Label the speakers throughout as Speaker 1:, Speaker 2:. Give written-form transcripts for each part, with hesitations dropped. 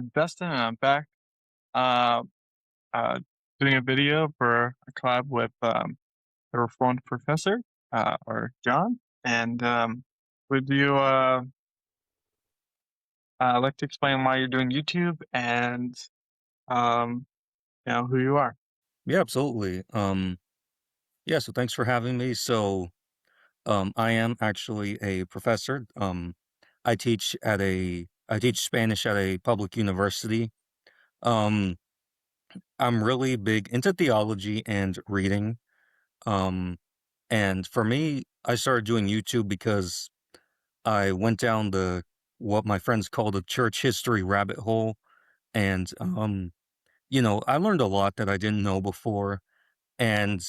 Speaker 1: is Dustin, and I'm back uh, uh, doing a video for a collab with the Reformed Professor, or John. And would you like to explain why you're doing YouTube and um, who you are?
Speaker 2: Yeah, absolutely. Yeah, so thanks for having me. I am actually a professor. I teach Spanish at a public university. Um, I'm really big into theology and reading. Um, and for me, I started doing YouTube because I went down the what my friends call the church history rabbit hole, and I learned a lot that I didn't know before, and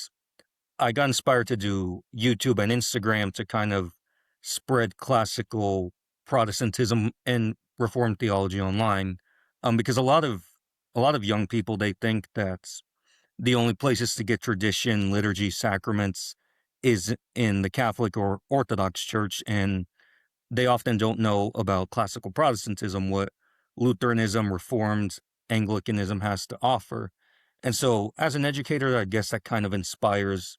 Speaker 2: I got inspired to do YouTube and Instagram to kind of spread classical Protestantism and Reformed theology online, because a lot of young people, they think that the only places to get tradition, liturgy, sacraments is in the Catholic or Orthodox Church, and they often don't know about classical Protestantism, what Lutheranism, Reformed, Anglicanism has to offer. And so, as an educator, I guess that kind of inspires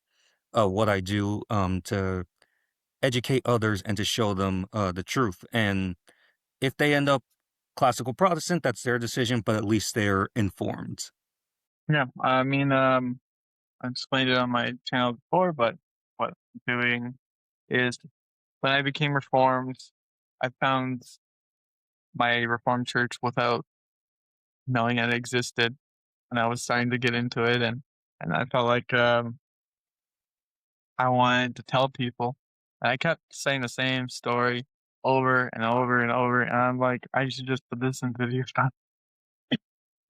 Speaker 2: what I do to educate others and to show them the truth. And if they end up classical Protestant, that's their decision, but at least they're informed.
Speaker 1: Yeah, I mean, I explained it on my channel before, but what I'm doing is when I became Reformed, I found my Reformed church without knowing it existed, and I was starting to get into it, and I felt like I wanted to tell people. And I kept saying the same story over and over and over, and I'm like, I should just put this in video form.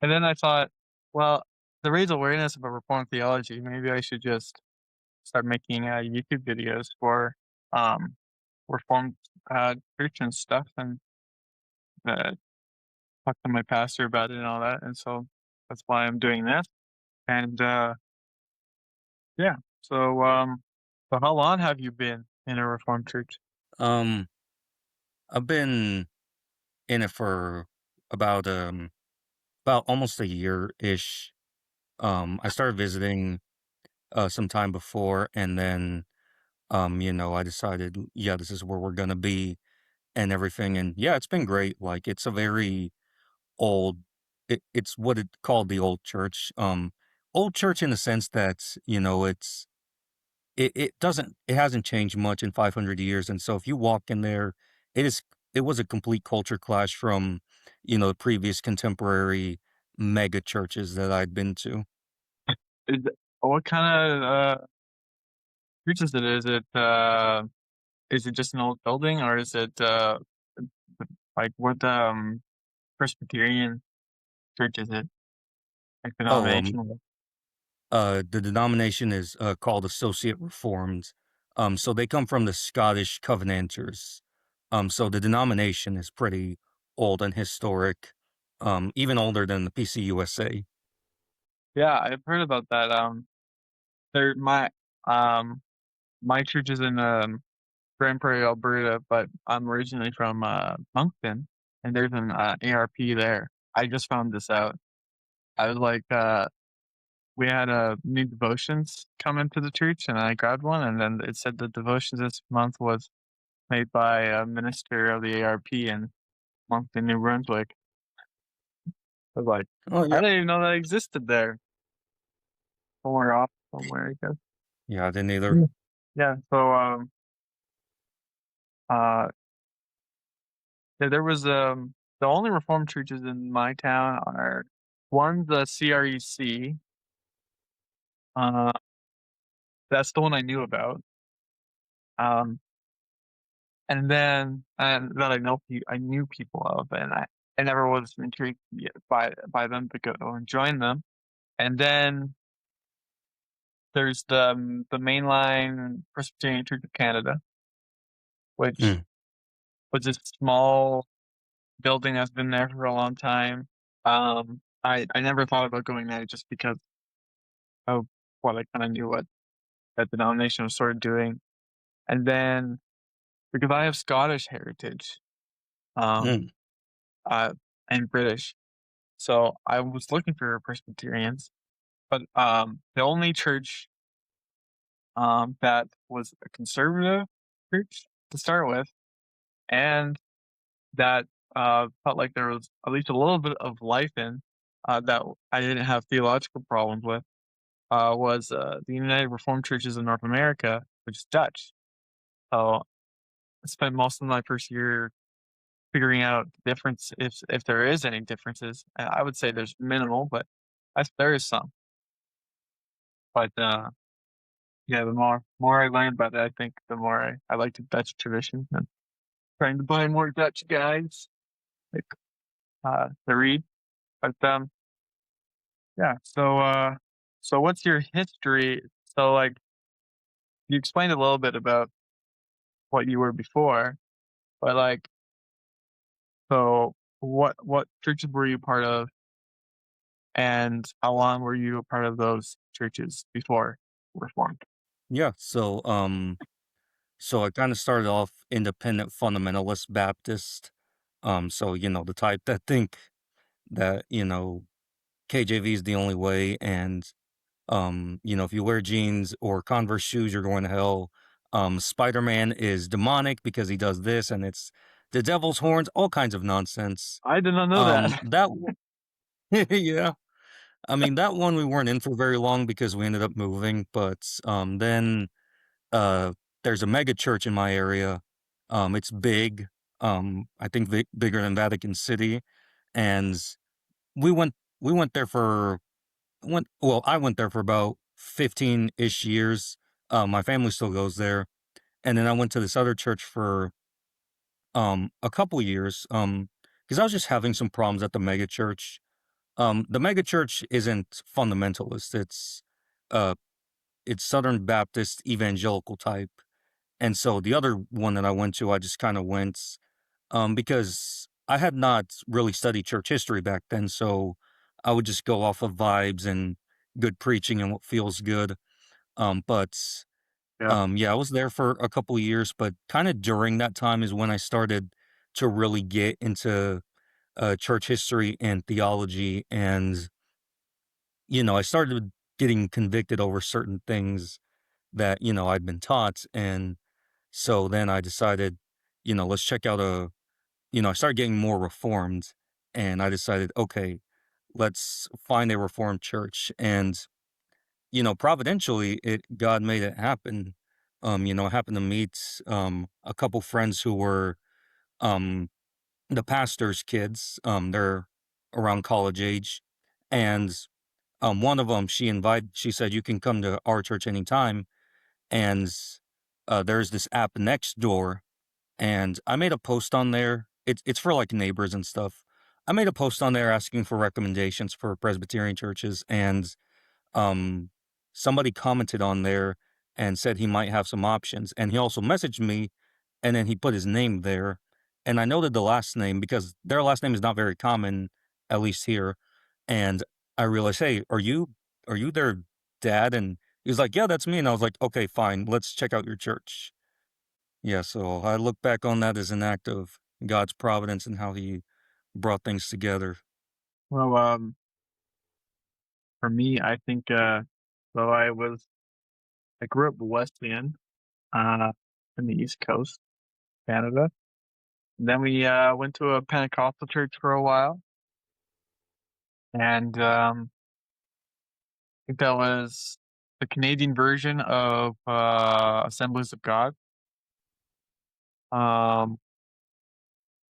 Speaker 1: And then I thought, well, to raise awareness about Reformed theology, maybe I should just start making YouTube videos for um, Reformed church and stuff, and uh, talk to my pastor about it and all that. And so that's why I'm doing this. And yeah, so so how long have you been in a Reformed church?
Speaker 2: Um, I've been in it for about about almost a year ish. I started visiting some time before, and then I decided, yeah, this is where we're gonna be and everything. And yeah, it's been great. Like it's a very old it's what it called the old church. Old church in the sense that, it hasn't changed much in 500 years. And so if you walk in there, it is it was a complete culture clash from, the previous contemporary mega churches that I'd been to.
Speaker 1: Is it, what kind of church is it? Is it just an old building, or is it like what Presbyterian church is it? Like
Speaker 2: Oh,
Speaker 1: denominational?
Speaker 2: the denomination is called Associate Reformed. So they come from the Scottish Covenanters. So the denomination is pretty old and historic, even older than the PCUSA.
Speaker 1: Yeah, I've heard about that. There um my church is in Grand Prairie, Alberta, but I'm originally from Moncton, and there's an ARP there. I just found this out. I was like, we had a new devotions come into the church, and I grabbed one, and then it said the devotions this month was made by a minister of the ARP in Moncton, New Brunswick. I was like,
Speaker 2: Oh
Speaker 1: I
Speaker 2: yeah,
Speaker 1: didn't even know that existed there. Somewhere off, somewhere, I guess.
Speaker 2: yeah, I didn't either.
Speaker 1: Mm. Yeah. So, uh, yeah, there was the only Reformed churches in my town are one the CREC. Uh, that's the one I knew about. Um, and then and that I knew people of, and I never was intrigued yet by them to go and join them. And then there's the mainline Presbyterian Church of Canada, which
Speaker 2: Mm.
Speaker 1: was a small building that's been there for a long time. I never thought about going there just because of what I kind of knew what that denomination was sort of doing. And then because I have Scottish heritage, um,
Speaker 2: Mm.
Speaker 1: uh, and British. So I was looking for Presbyterians, but the only church that was a conservative church to start with, and that felt like there was at least a little bit of life in that I didn't have theological problems with was the United Reformed Churches in North America, which is Dutch. So I spent most of my first year figuring out the difference, if there is any differences. And I would say there's minimal, but there is some. But yeah, the more I learn about it, I think the more I like the Dutch tradition and trying to buy more Dutch guides like to read. But yeah. So what's your history? So like you explained a little bit about what you were before, but like so what churches were you part of, and how long were you a part of those churches before Reformed?
Speaker 2: Yeah, so I kind of started off independent fundamentalist Baptist. So the type that think that KJV is the only way, and if you wear jeans or Converse shoes, you're going to hell. Spider-Man is demonic because he does this, and it's the devil's horns, all kinds of nonsense.
Speaker 1: I did not know that.
Speaker 2: That yeah, I mean that one we weren't in for very long because we ended up moving, but then uh, there's a mega church in my area. It's big. I think bigger than Vatican City, and we went there for I went there for about 15-ish years. My family still goes there, and then I went to this other church for a couple years because I was just having some problems at the mega church. The mega church isn't fundamentalist. Uh it's Southern Baptist evangelical type. And so the other one that I went to, I just kind of went because I had not really studied church history back then. So I would just go off of vibes and good preaching and what feels good. But
Speaker 1: Yeah.
Speaker 2: yeah, I was there for a couple of years, but kind of during that time is when I started to really get into church history and theology. And, I started getting convicted over certain things that, I'd been taught. And so then I decided, let's check out I started getting more reformed, and I decided, okay, let's find a reformed church. And, providentially, God made it happen. I happened to meet a couple friends who were um the pastor's kids. They're around college age. And one of them, she said, you can come to our church anytime. And there's this app next door, and I made a post on there. It's for like neighbors and stuff. I made a post on there asking for recommendations for Presbyterian churches, and um, somebody commented on there and said he might have some options, and he also messaged me, and then he put his name there, and I noted the last name because their last name is not very common, at least here, and I realized, hey, are you their dad? And he was like, yeah, that's me, and I was like, okay, fine, let's check out your church. Yeah, so I look back on that as an act of God's providence and how He brought things together.
Speaker 1: Well, for me, I think so. I grew up Wesleyan, uh, in the East Coast, Canada. Then we went to a Pentecostal church for a while, and I think that was the Canadian version of Assemblies of God. Um,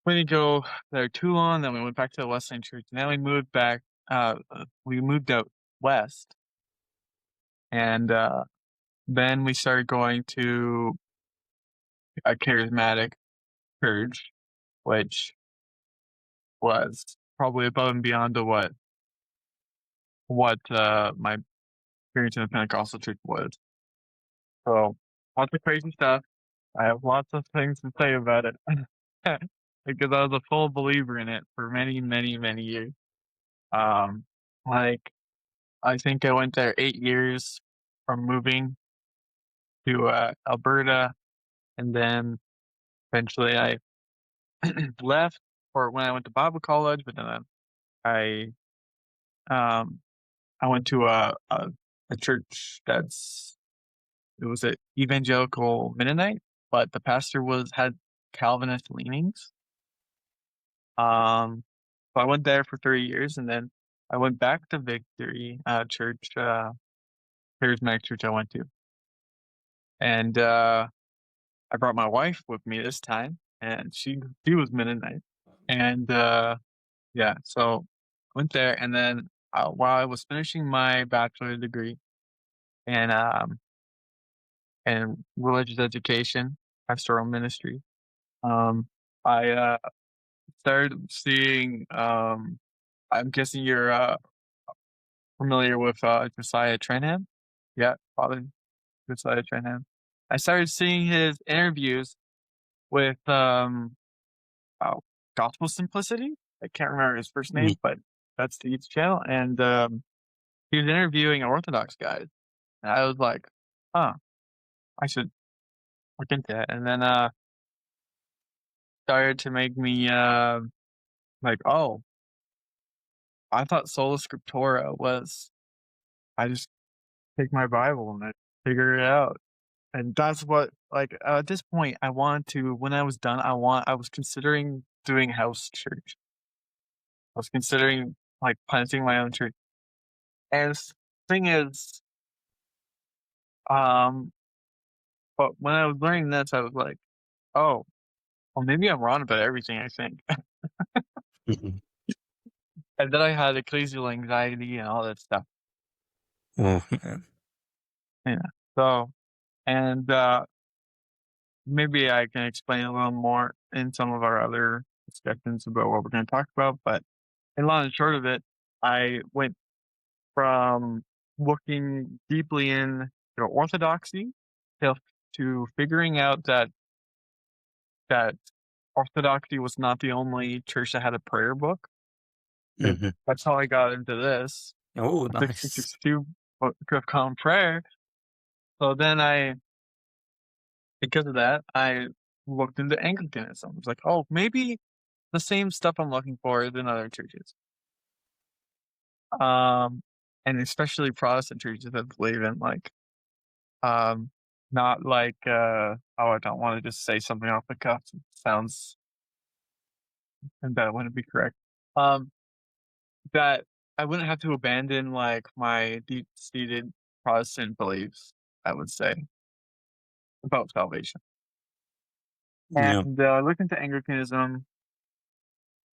Speaker 1: we didn't go there too long. Then we went back to the Wesleyan church, and then we moved back. We moved out west, and then we started going to a charismatic church, which was probably above and beyond to what my experience in the Pentecostal church was. So lots of crazy stuff. I have lots of things to say about it because I was a full believer in it for many, many, many years. Um, like I think I went there 8 years from moving to Alberta, and then eventually I left for when I went to Bible college. But then I um I went to a church that's it was a evangelical Mennonite, but the pastor was had Calvinist leanings. Um, so I went there for 3 years, and then I went back to Victory Church, charismatic church I went to, and I brought my wife with me this time, and she was Mennonite, and yeah, so I went there, and then while I was finishing my bachelor degree in in religious education, pastoral ministry, I started seeing. I'm guessing you're familiar with Josiah Trenham? Yeah, Father Josiah Trenham. I started seeing his interviews with oh, Gospel Simplicity. I can't remember his first
Speaker 2: Mm.
Speaker 1: name, but that's the YouTube channel. And he was interviewing Orthodox guys. And I was like, huh, I should look into that. And then started to make me like, oh, I thought sola scriptura was I just take my Bible and I figure it out. And that's what like at this point I wanted to when I was done, I was considering doing house church. I was considering like planting my own church. And thing is, um, but when I was learning this, I was like, oh, well, maybe I'm wrong about everything I think.
Speaker 2: Mhm.
Speaker 1: And then I had ecclesial anxiety and all that stuff.
Speaker 2: Oh man.
Speaker 1: Yeah. So, and maybe I can explain a little more in some of our other discussions about what we're going to talk about. But in long and short of it, I went from looking deeply in orthodoxy to, to figuring out that orthodoxy was not the only church that had a prayer book.
Speaker 2: Mhm.
Speaker 1: That's how I got into this.
Speaker 2: Oh, nice.
Speaker 1: 1662 book of common prayer. So then because of that, I looked into Anglicanism. I was like, oh, maybe the same stuff I'm looking for is in other churches. Um, and especially Protestant churches that believe in um, not like oh, I don't want to just say something off the cuff. It sounds and that wouldn't be correct. Um, that I wouldn't have to abandon like my deep-seated Protestant beliefs, I would say, about salvation.
Speaker 2: Yeah.
Speaker 1: And I looked into Anglicanism,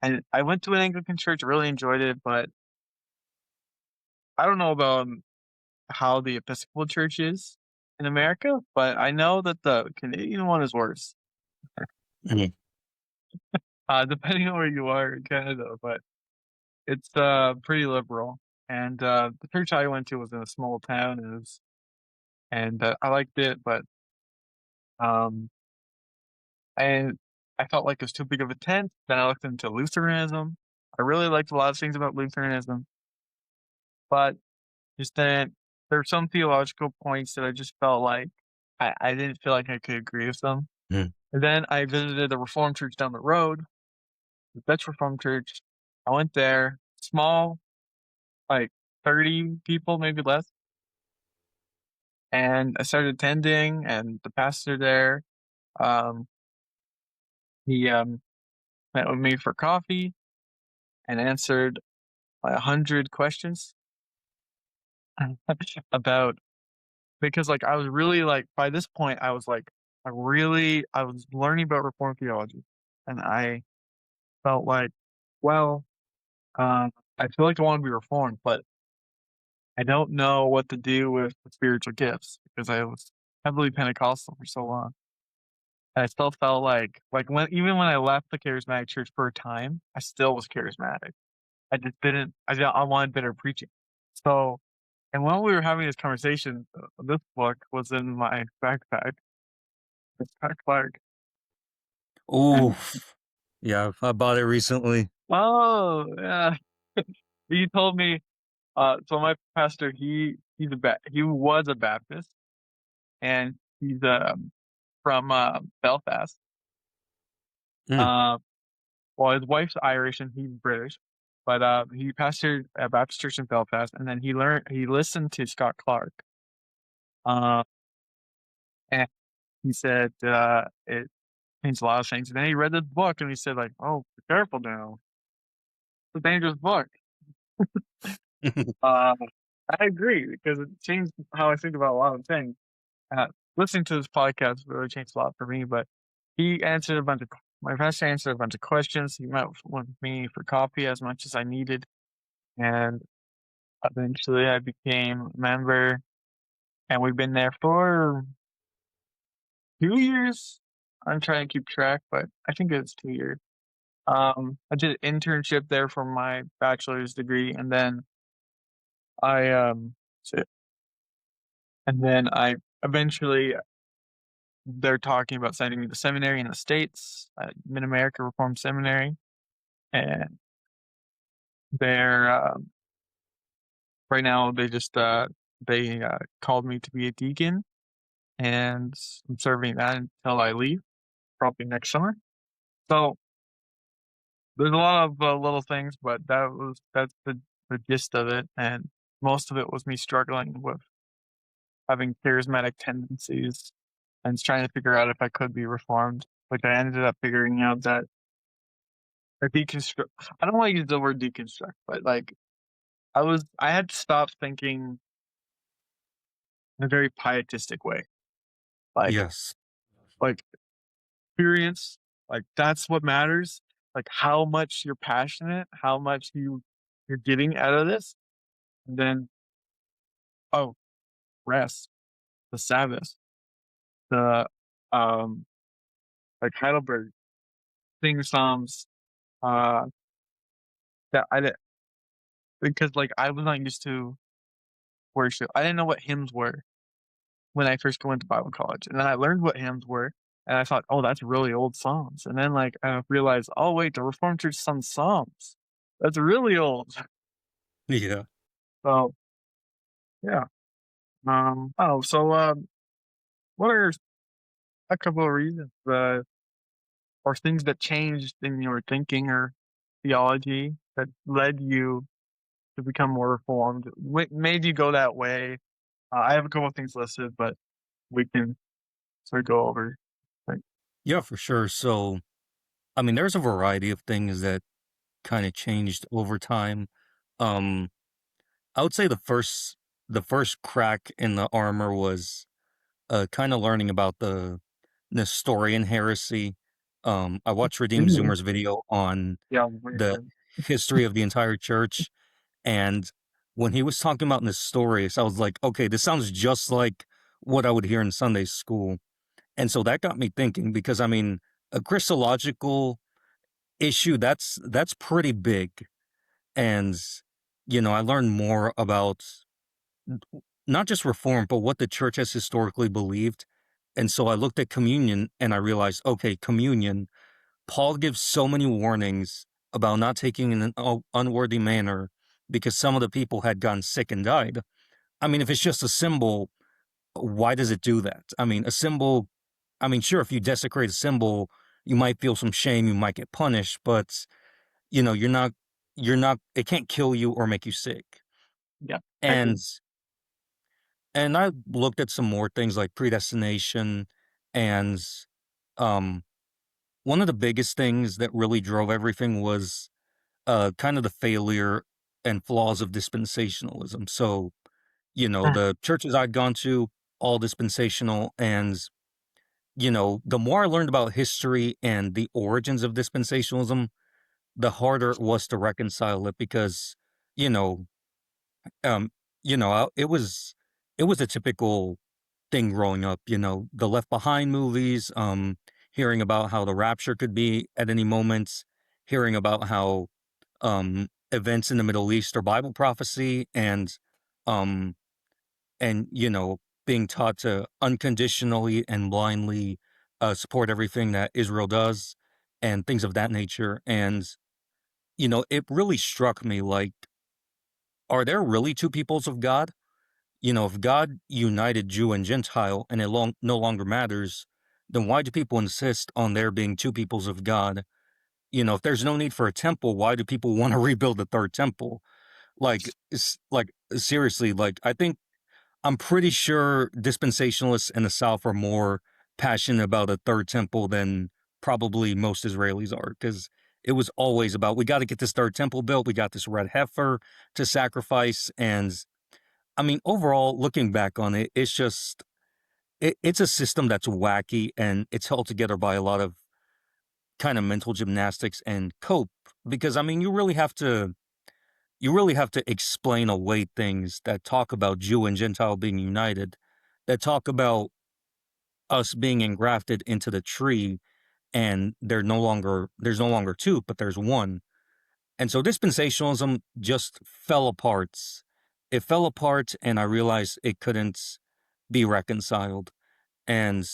Speaker 1: and I went to an Anglican church, really enjoyed it, but I don't know about how the Episcopal Church is in America, but I know that the Canadian one is worse,
Speaker 2: Mhm.
Speaker 1: depending on where you are in Canada, but it's pretty liberal. And the church I went to was in a small town, and I liked it, but um, and I felt like it was too big of a tent. Then I looked into Lutheranism. I really liked a lot of things about Lutheranism, but just then there were some theological points that I just felt like I didn't feel like I could agree with them.
Speaker 2: Mhm.
Speaker 1: And then I visited a Reformed church down the road, the Dutch Reformed Church. I went there, small, like 30 people, maybe less. And I started attending, and the pastor there, um, he met with me for coffee and answered like 100 questions about because like I was really like by this point I was like I was learning about Reformed theology, and I felt like, well, I feel like I want to be Reformed, but I don't know what to do with the spiritual gifts because I was heavily Pentecostal for so long. And I still felt like when I left the charismatic church for a time, I still was charismatic. I wanted better preaching. So, and when we were having this conversation, this book was in my backpack. It's Pat Clark.
Speaker 2: Oh,
Speaker 1: And
Speaker 2: yeah. I bought it recently.
Speaker 1: oh yeah, he told me. So my pastor, he was a Baptist, and he's from Belfast.
Speaker 2: Mm.
Speaker 1: Uh, well, his wife's Irish and he's British, but he pastored a Baptist church in Belfast, and then he listened to Scott Clark, uh, and he said it changed a lot of things. And then he read the book, and he said like, "Oh, be careful now, it's a dangerous book." Uh, I agree because it changed how I think about a lot of things. Uh, Listening to this podcast really changed a lot for me. But he answered a bunch of my pastor answered a bunch of questions. He met with me for coffee as much as I needed, and eventually I became a member. And we've been there for 2 years. I'm trying to keep track, but I think it's 2 years. I did an internship there for my bachelor's degree, and then I s- and then I eventually they're talking about sending me to seminary in the States, at Mid America Reformed Seminary, and they're right now they called me to be a deacon, and I'm serving that until I leave, probably next summer. So there's a lot of little things, but that's the gist of it, and most of it was me struggling with having charismatic tendencies and trying to figure out if I could be reformed. Like I ended up figuring out that or deconstruct. I don't want to use the word deconstruct, but like I had to stop thinking in a very pietistic way. Like
Speaker 2: Yes.
Speaker 1: like experience, like that's what matters. Like how much you're passionate, how much you're getting out of this, and then oh, rest, the Sabbath, the um like Heidelberg sing psalms, uh that I did because like I was not used to worship. I didn't know what hymns were when I first went to Bible college, and then I learned what hymns were, and I thought, "Oh, that's really old songs." And then, like, I realized, "Oh, wait, the Reformed Church sung psalms. That's really old."
Speaker 2: Yeah.
Speaker 1: So, yeah. Oh, so, what are a couple of reasons, or things that changed in your thinking or theology that led you to become more reformed? What made you go that way? I have a couple of things listed, but we can sort of go over. Like,
Speaker 2: Yeah, for sure. So, I mean, there's a variety of things that kind of changed over time. Um, I would say the first crack in the armor was kind of learning about the Nestorian heresy. I watched Redeem
Speaker 1: really?
Speaker 2: Zoomer's video on
Speaker 1: Yeah,
Speaker 2: the
Speaker 1: weird.
Speaker 2: history of the entire church, and when he was talking about Nestorius, I was like, okay, this sounds just like what I would hear in Sunday school. And so that got me thinking because I mean, a Christological issue that's pretty big. And I learned more about not just reform, but what the church has historically believed. And so I looked at communion and I realized, okay, communion, Paul gives so many warnings about not taking in an unworthy manner because some of the people had gotten sick and died. I mean, if it's just a symbol, why does it do that? I mean, a symbol, I mean, sure, if you desecrate a symbol, you might feel some shame, you might get punished, but you're not, it can't kill you or make you sick.
Speaker 1: Yeah, I
Speaker 2: And
Speaker 1: agree.
Speaker 2: and I looked at some more things like predestination and um one of the biggest things that really drove everything was kind of the failure and flaws of dispensationalism. So, the churches I'd gone to, all dispensational, and the more I learned about history and the origins of dispensationalism, the harder it was to reconcile it because, you know, um, it was a typical thing growing up, the Left Behind movies, hearing about how the rapture could be at any moment, hearing about how events in the Middle East are Bible prophecy, um, and being taught to unconditionally and blindly support everything that Israel does, and things of that nature. And it really struck me like, are there really two peoples of God? If God united Jew and Gentile and it no longer matters, then why do people insist on there being two peoples of God? if there's no need for a temple, why do people want to rebuild the third temple? Like, seriously, like, I'm pretty sure dispensationalists in the South are more passionate about a third temple than probably most Israelis are, because it was always about, we got to get this third temple built. We got this red heifer to sacrifice. And I mean, overall, looking back on it, it's just, it's a system that's wacky, and it's held together by a lot of kind of mental gymnastics and cope. Because I mean, you really have to explain away things that talk about Jew and Gentile being united, that talk about us being engrafted into the tree, and there's no longer two, but there's one. And so dispensationalism just fell apart. It fell apart, and I realized it couldn't be reconciled. And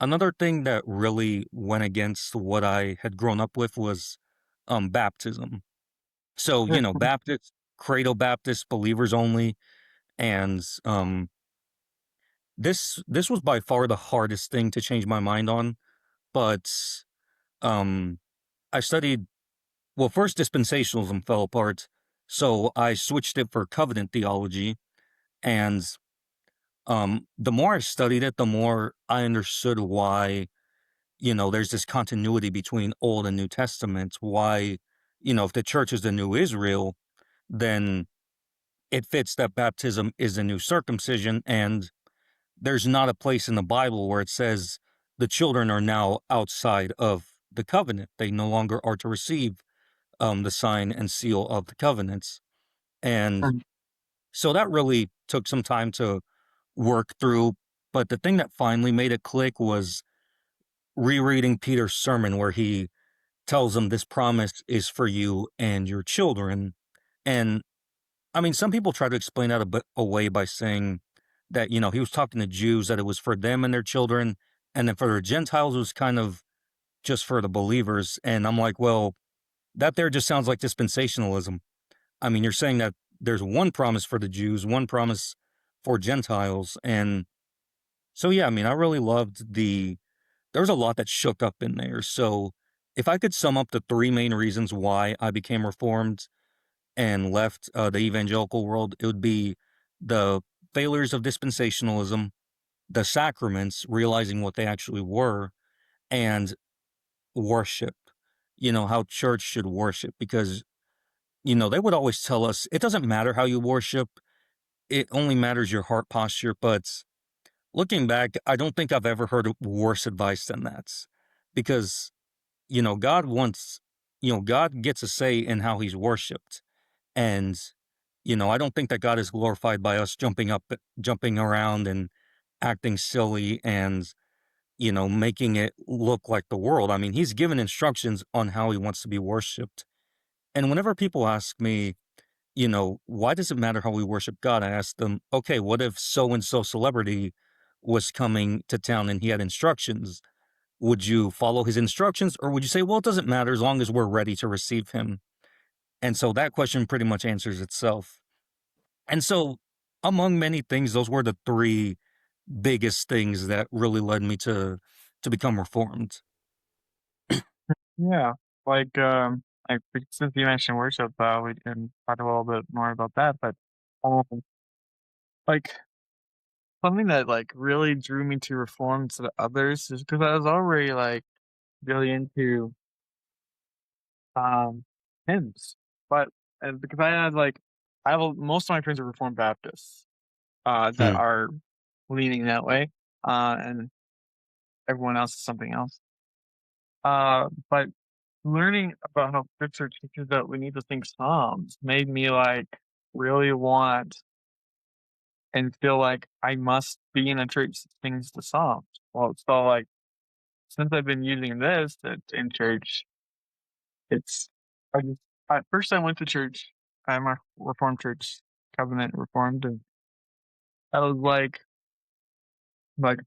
Speaker 2: another thing that really went against what I had grown up with was baptism. So, Baptist, cradle Baptist, believers only. And this was by far the hardest thing to change my mind on. But um I studied, well, first dispensationalism fell apart, so I switched it for covenant theology. And the more I studied it, the more I understood why, there's this continuity between Old and New Testaments. Why, if the church is the new Israel, then it fits that baptism is the new circumcision. And there's not a place in the Bible where it says the children are now outside of the covenant. They no longer are to receive the sign and seal of the covenants. And
Speaker 1: Mm.
Speaker 2: so that really took some time to work through. But the thing that finally made it click was rereading Peter's sermon, where he tells them this promise is for you and your children. And I mean, some people try to explain that a bit away by saying that, he was talking to Jews, that it was for them and their children. And then for the Gentiles, it was kind of just for the believers. And I'm like, well, that there just sounds like dispensationalism. I mean, you're saying that there's one promise for the Jews, one promise for Gentiles. And so, yeah, I mean, I really loved there was a lot that shook up in there. So if I could sum up the three main reasons why I became Reformed and left the evangelical world, it would be the failures of dispensationalism, the sacraments, realizing what they actually were, and worship, how church should worship. Because, they would always tell us it doesn't matter how you worship, it only matters your heart posture. But looking back, I don't think I've ever heard worse advice than that. Because, God wants, God gets a say in how he's worshiped. And, I don't think that God is glorified by us jumping around and acting silly and, making it look like the world. I mean, he's given instructions on how he wants to be worshiped. And whenever people ask me, why does it matter how we worship God? I ask them, okay, what if so and so celebrity was coming to town and he had instructions? Would you follow his instructions, or would you say, well, it doesn't matter as long as we're ready to receive him? And so that question pretty much answers itself. And so, among many things, those were the three biggest things that really led me to become reformed.
Speaker 1: Yeah, like since you mentioned worship, we can talk a little bit more about that. But um, like something that like really drew me to reform to the others is because I was already like really into um hymns, but and because I had like most of my friends are Reformed Baptists that
Speaker 2: Hmm.
Speaker 1: are leaning that way, and everyone else is something else. But learning about how scripture teaches that we need to sing psalms made me like really want and feel like I must be in a church that sings the psalms. Well, so like since I've been using this in church, it's I just at first I went to church. I'm a Reformed church, Covenant Reformed, and I was like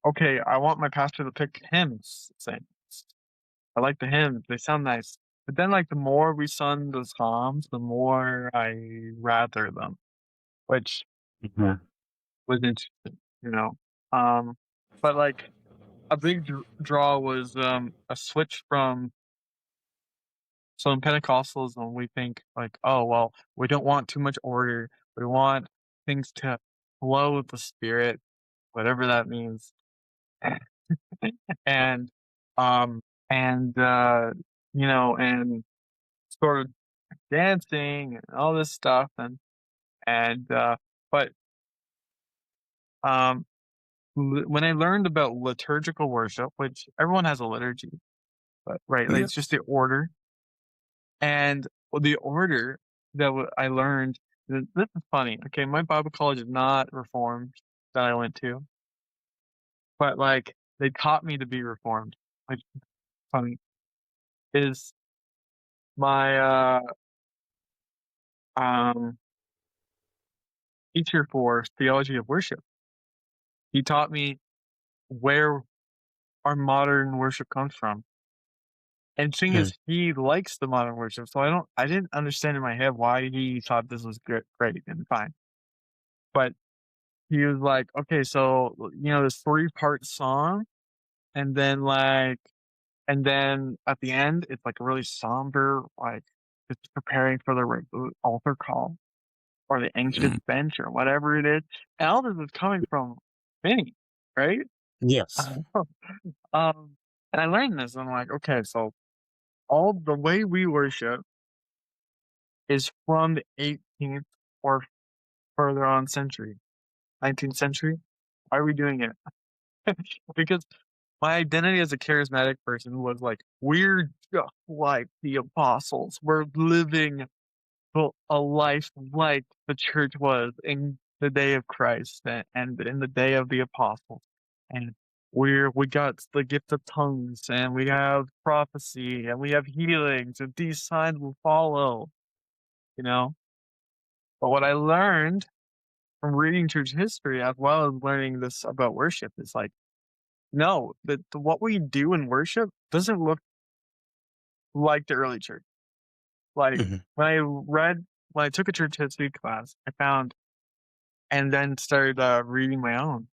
Speaker 1: okay, I want my pastor to pick hymns. Sing. I like the hymns; they sound nice. But then, like the more we sung the psalms, the more I rather them, which
Speaker 2: Mhm.
Speaker 1: was interesting, you know. Um, but like a big draw was a switch from So in Pentecostalism, we think like, oh well, we don't want too much order. We want things to flow with the Spirit, whatever that means. and and and sort of dancing and all this stuff and but um when I learned about liturgical worship, which everyone has a liturgy, but right, like, it's just
Speaker 2: Yes.
Speaker 1: the order. And the order that I learned, this is funny. Okay, my Bible college is not reformed that I went to, but like they taught me to be reformed. Like, funny is my um teacher for theology of worship. He taught me where our modern worship comes from. And thing
Speaker 2: Mm,
Speaker 1: is, he likes the modern worship, so I didn't understand in my head why he thought this was great and fine. But he was like, okay, so this three-part song, and then and then at the end, it's like a really somber, like it's preparing for the altar call or the anxious
Speaker 2: mm.
Speaker 1: bench or whatever it is. And all this is coming from Vinny, right?
Speaker 2: Yes.
Speaker 1: um, and I learned this. And I'm like, okay, so all the way we worship is from the 18th or further on century, 19th century. Why are we doing it? Because my identity as a charismatic person was like, we're just like the apostles. We're living a life like the church was in the day of Christ and in the day of the apostles. And we got the gift of tongues and we have prophecy and we have healings and these signs will follow, you know. But what I learned from reading church history as well as learning this about worship is like, no, what we do in worship doesn't look like the early church. Like
Speaker 2: Mhm.
Speaker 1: when I took a church history class, I found and then started reading my own.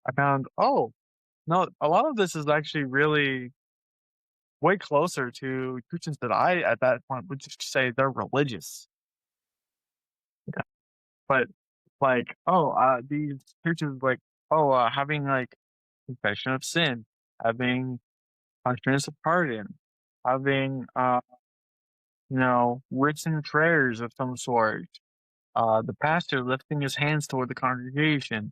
Speaker 1: I found, oh no, a lot of this is actually really way closer to Christians that I at that point would just say they're religious. Yeah. But like, oh, these churches like, oh, having like confession of sin, having consciousness of pardon, having written prayers of some sort, the pastor lifting his hands toward the congregation,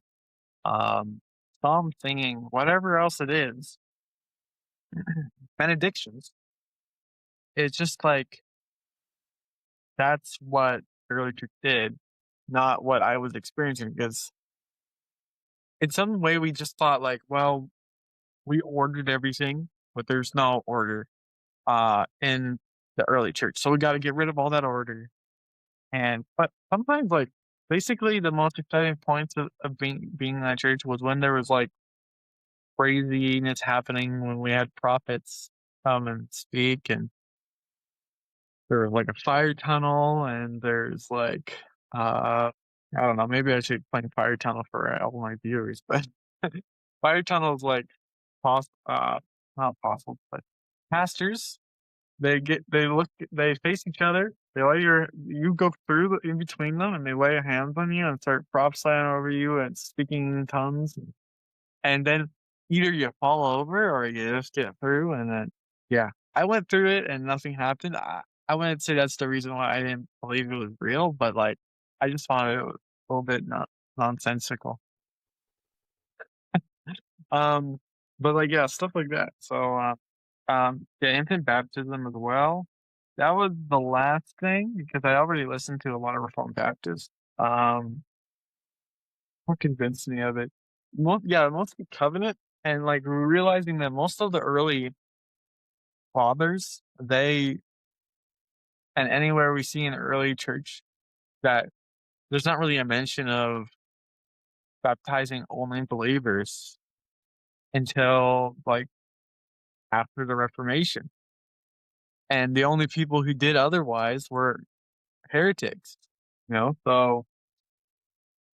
Speaker 1: um, psalm singing, whatever else it is, benedictions. It's just like that's what the early church did, not what I was experiencing. Because in some way, we just thought like, well, we ordered everything, but there's no order in the early church, so we got to get rid of all that order. And but sometimes, like, basically, the most exciting points of being in that church was when there was like craziness happening when we had prophets come and speak, and there was like a fire tunnel, and there's like I don't know, maybe I should explain fire tunnel for all my viewers, but fire tunnel is like not apostles, but pastors. They face each other. You go through in between them, and they lay hands on you and start prophesying over you and speaking in tongues. And then either you fall over or you just get through, and then yeah. I went through it and nothing happened. I wouldn't say that's the reason why I didn't believe it was real, but, like, I just found it was a little bit nonsensical. Um, but, like, yeah, stuff like that. So, yeah, infant baptism as well. That was the last thing because I already listened to a lot of Reformed Baptists. Um, what convinced me of it? Mostly covenant and, like, realizing that most of the early fathers, they and anywhere we see in early church that there's not really a mention of baptizing only believers until, like, after the Reformation, and the only people who did otherwise were heretics, So,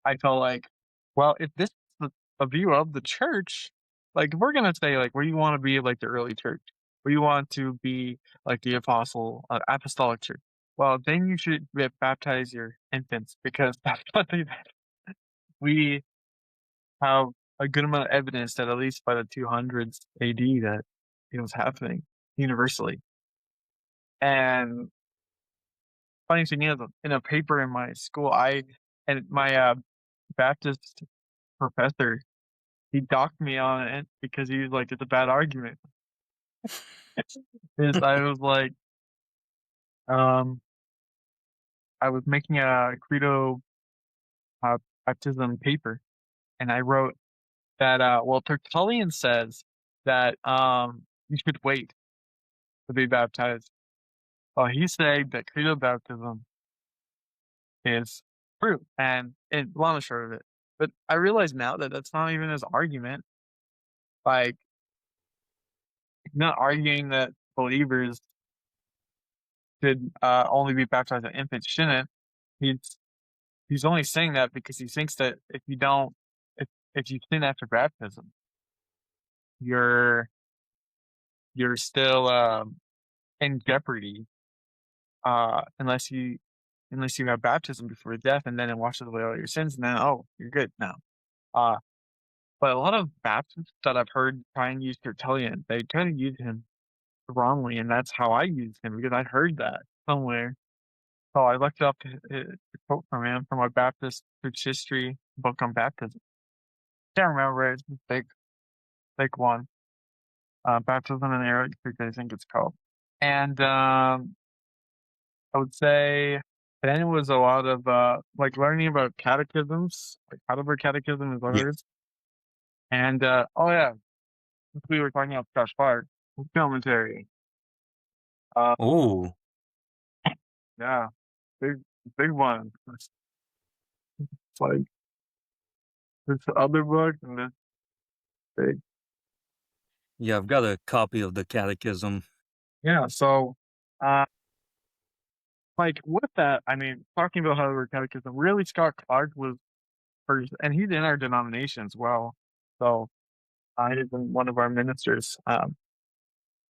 Speaker 1: I felt like, well, if this is a view of the church, like, if we're gonna say, like, we wanna be like the early church, we want to be like the apostolic church. Well, then you should baptize your infants because that's what they we have a good amount of evidence that at least by the 200s AD that it was happening universally. And funny thing is, in a paper in my school, my Baptist professor, he docked me on it because he was like, "It's a bad argument." Is I was like, um, I was making a credo uh, baptism paper, and I wrote that well, Tertullian says that you should wait to be baptized. Well, he's saying that credo baptism is true, and long and short of it. But I realize now that that's not even his argument. Like, he's not arguing that believers should only be baptized as infants shouldn't. He's he's only saying that because he thinks that if you don't, if you sin after baptism, you're you're still in jeopardy unless you have baptism before death, and then it washes away all your sins, and then oh, you're good now. Uh, but a lot of Baptists that I've heard try and use Tertullian, they try to use him wrongly, and that's how I use him because I heard that somewhere. So I looked up a quote from him from a Baptist church history book on baptism. Can't remember it. It's a big one. Baptism in the Arabic Church, I think it's called. And I would say then it was a lot of like learning about catechisms, like Heidelberg Catechism is
Speaker 2: Yeah.
Speaker 1: ours. And oh yeah, since we were talking about Josh Clark, commentary. Uh,
Speaker 2: Oh,
Speaker 1: yeah, big big one. It's like this other book and this big.
Speaker 2: yeah, I've got a copy of the catechism.
Speaker 1: Yeah, so uh, like with that, I mean, talking about Heidelberg Catechism, really Scott Clark was first, and he's in our denomination as well. So he's been one of our ministers.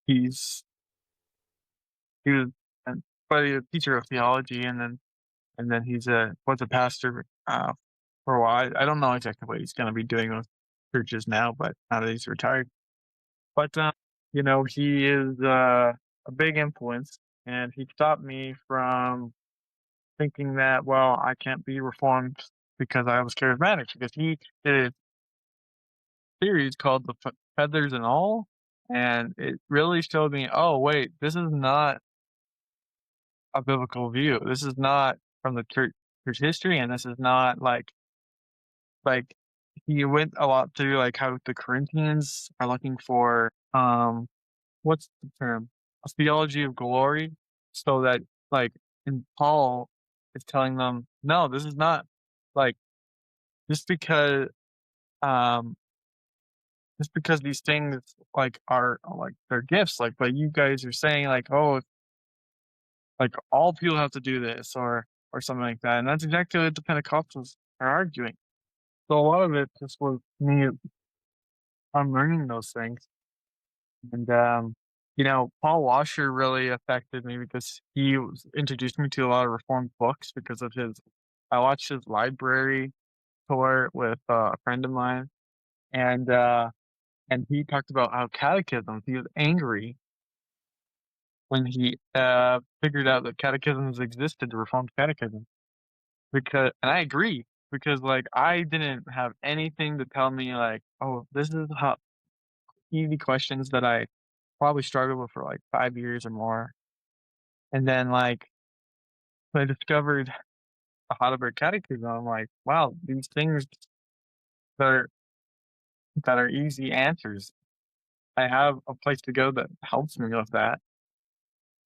Speaker 1: He's he was an, but he's a teacher of theology, and then he's a was a pastor for a while. I don't know exactly what he's going to be doing with churches now, but now that he's retired. But he is a big influence, and he stopped me from thinking that well, I can't be reformed because I was charismatic because he did a series called the Feathers and All, and it really showed me, oh wait, this is not a biblical view. This is not from the church history, and this is not like he went a lot through like how the Corinthians are looking for what's the term? A theology of glory. So that like and Paul is telling them, no, this is not like just because um just because these things are like they're gifts, like but you guys are saying like, oh, like all people have to do this or something like that. And that's exactly what the Pentecostals are arguing. So a lot of it just was me unlearning those things. And Paul Washer really affected me because introduced me to a lot of reformed books because of his I watched his library tour with a friend of mine and he talked about how catechisms he was angry when he figured out that catechisms existed, the reformed catechism. And I agree because like I didn't have anything to tell me like, oh, this is how easy questions that I probably struggled with for like 5 years or more. And then like when I discovered the Heidelberg Catechism, I'm like, wow, these things that are that are easy answers. I have a place to go that helps me with that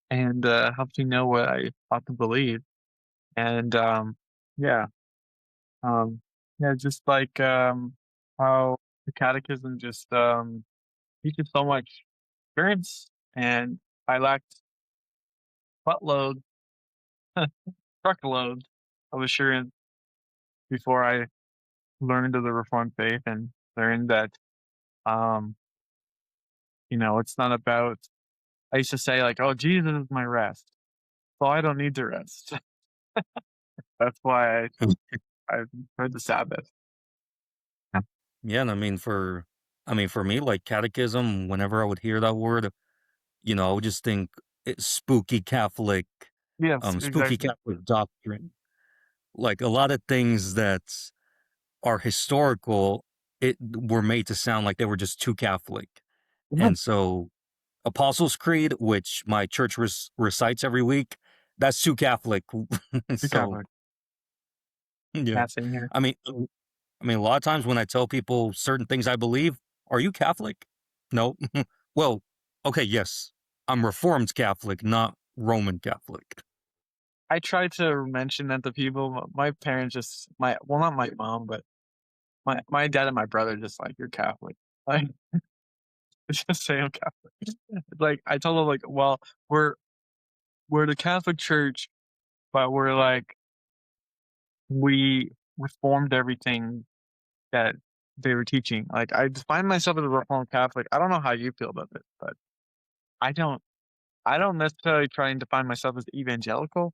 Speaker 1: and helps me know what I ought to believe. And yeah, um, yeah, just like how the Catechism just teaches so much experience, and I lacked buttload, truckload of assurance before I learned of the Reformed faith and learned that um, it's not about I used to say like, "Oh, Jesus is my rest, so I don't need to rest." That's why I heard the Sabbath. Yeah.
Speaker 2: Yeah, and I mean, for me, like catechism, whenever I would hear that word, I would just think it's
Speaker 1: Yes,
Speaker 2: spooky
Speaker 1: exactly.
Speaker 2: Catholic doctrine. Like a lot of things that are historical, it were made to sound like they were just too Catholic.
Speaker 1: Mhm.
Speaker 2: And so Apostles' Creed, which my church recites every week, that's too Catholic.
Speaker 1: Too
Speaker 2: So
Speaker 1: Catholic.
Speaker 2: yeah,
Speaker 1: Yeah, same here.
Speaker 2: I mean, a lot of times when I tell people certain things I believe, are you Catholic? No. Well, okay, yes, I'm Reformed Catholic, not Roman Catholic.
Speaker 1: I try to mention that to people, but my parents just not my mom, but my dad and my brother just like, "You're Catholic." Like, it's just say I'm Catholic. It's like, I told them, like, "Well, we're the Catholic Church, but we're like we reformed everything that they were teaching." Like, I define myself as a Reformed Catholic. I don't know how you feel about this, but I don't I don't necessarily try and define myself as evangelical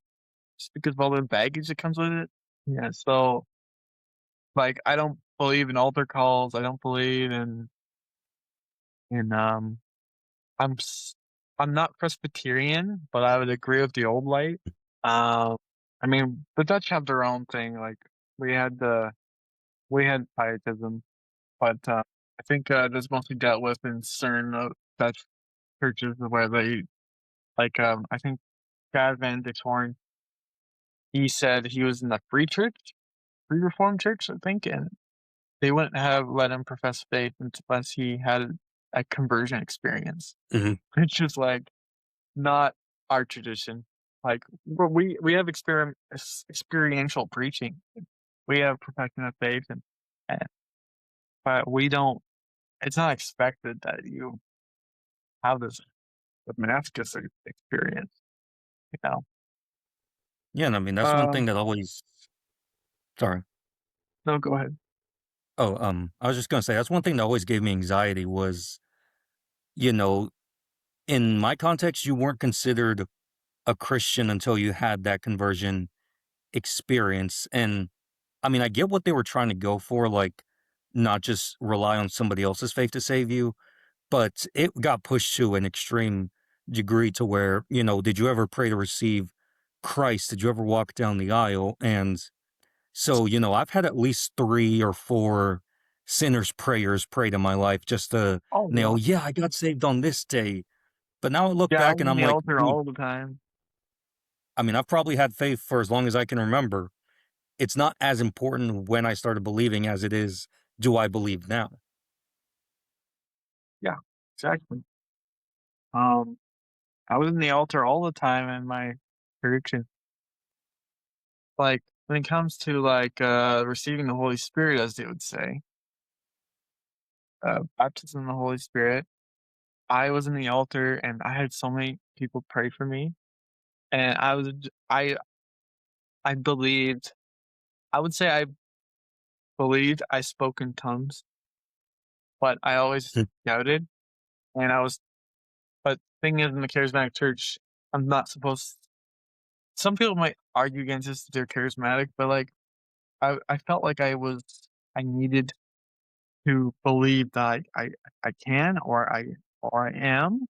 Speaker 1: just because of all the baggage that comes with it. Yeah, so, like, I don't believe in altar calls. I don't believe in, I'm s I'm not Presbyterian, but I would agree with the old light. Um, I mean, the Dutch have their own thing, like, we had the we had pietism, but, I think, that's mostly dealt with in certain, Dutch churches where they like, I think Chad Van Dixhoorn, he said he was in the free church, free reformed church, I think, and they wouldn't have let him profess faith unless he had a conversion experience,
Speaker 2: Mhm.
Speaker 1: which is, like, not our tradition. Like, we have experiential preaching. We have profession of faith and but we don't it's not expected that you have this Damascus experience, you know?
Speaker 2: Yeah, and I mean, that's one thing
Speaker 1: Um,
Speaker 2: that always sorry.
Speaker 1: no, go ahead.
Speaker 2: Oh, I was just gonna say that's one thing that always gave me anxiety was, you know, in my context, you weren't considered a Christian until you had that conversion experience. And I mean, I get what they were trying to go for, like not just rely on somebody else's faith to save you, but it got pushed to an extreme degree to where, did you ever pray to receive Christ? Did you ever walk down the aisle? And so, I've had at least 3 or 4 sinners' prayers prayed in my life just to
Speaker 1: Oh,
Speaker 2: nail,
Speaker 1: yeah.
Speaker 2: yeah, I got saved on this day. But now I look
Speaker 1: Yeah, I
Speaker 2: back
Speaker 1: was
Speaker 2: and
Speaker 1: in
Speaker 2: I'm
Speaker 1: the
Speaker 2: like,
Speaker 1: altar
Speaker 2: dude,
Speaker 1: all the time.
Speaker 2: I mean, I've probably had faith for as long as I can remember. It's not as important when I started believing as it is, do I believe now?
Speaker 1: Yeah, exactly. Um, I was in the altar all the time in my church, and, like, when it comes to, like, receiving the Holy Spirit, as they would say, baptism in the Holy Spirit, I was in the altar, and I had so many people pray for me, and I believed I would say I believed I spoke in tongues, but I always
Speaker 2: Hmm.
Speaker 1: doubted, and but thing is in the charismatic church, I'm not supposed some people might argue against this, they're charismatic, but, like, I felt like I needed to believe that I can or I am.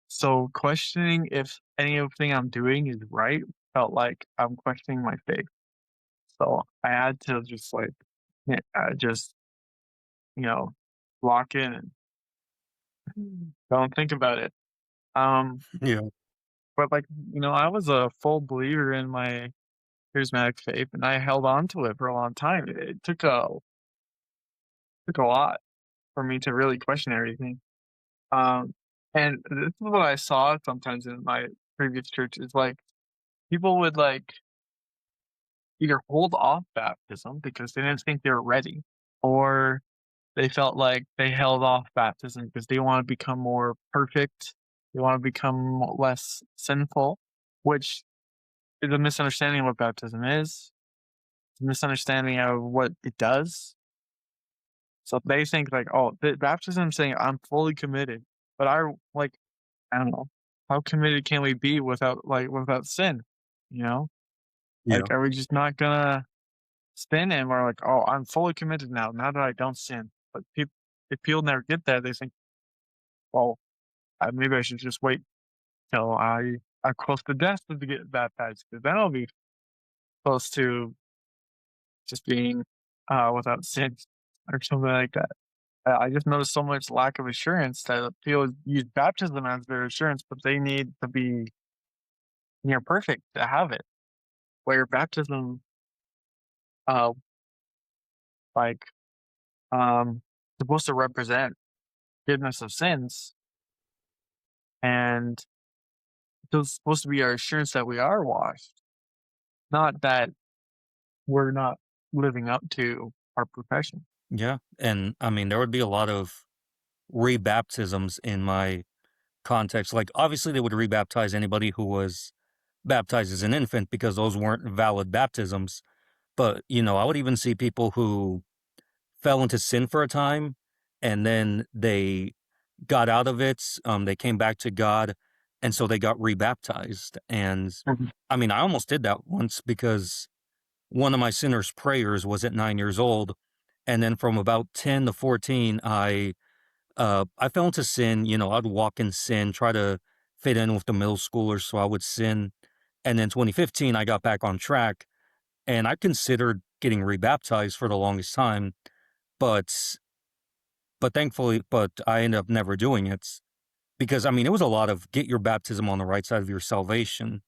Speaker 1: So questioning if anything I'm doing is right felt like I'm questioning my faith. So I had to just like just you know lock in and don't think about it. Um,
Speaker 2: Yeah.
Speaker 1: but like I was a full believer in my charismatic faith, and I held on to it for a long time. It took a lot for me to really question everything. Um, and this is what I saw sometimes in my previous churches, like, people would, like, either hold off baptism because they didn't think they were ready, or they felt like they held off baptism because they wanna become more perfect, they wanna become less sinful, which is a misunderstanding of what baptism is, it's a misunderstanding of what it does. So they think, like, "Oh, the baptism saying I'm fully committed," but I don't know. how committed can we be without sin? You know?
Speaker 2: Yeah.
Speaker 1: Like, are we just not gonna sin and we're like, "Oh, I'm fully committed now that I don't sin." But if people never get that, they think, "Well, maybe I should just wait till I'm close to death to get baptized, because then I'll be close to just being, without sin," or something like that. I just noticed so much lack of assurance that people use baptism as their assurance, but they need to be near perfect to have it. Where baptism, uh, like, supposed to represent forgiveness of sins, and it's supposed to be our assurance that we are washed, not that we're not living up to our profession.
Speaker 2: Yeah. And I mean, there would be a lot of rebaptisms in my context. Like, obviously, they would rebaptize anybody who was baptized as an infant because those weren't valid baptisms. But, I would even see people who fell into sin for a time and then they got out of it. They came back to God. And so they got rebaptized. And
Speaker 1: Mhm.
Speaker 2: I mean, I almost did that once because one of my sinner's prayers was at 9 years old. And then from about 10 to 14, I fell into sin. I'd walk in sin, try to fit in with the middle schoolers, so I would sin. And then 2015, I got back on track, and I considered getting rebaptized for the longest time, but thankfully, but I ended up never doing it because I mean it was a lot of get your baptism on the right side of your salvation.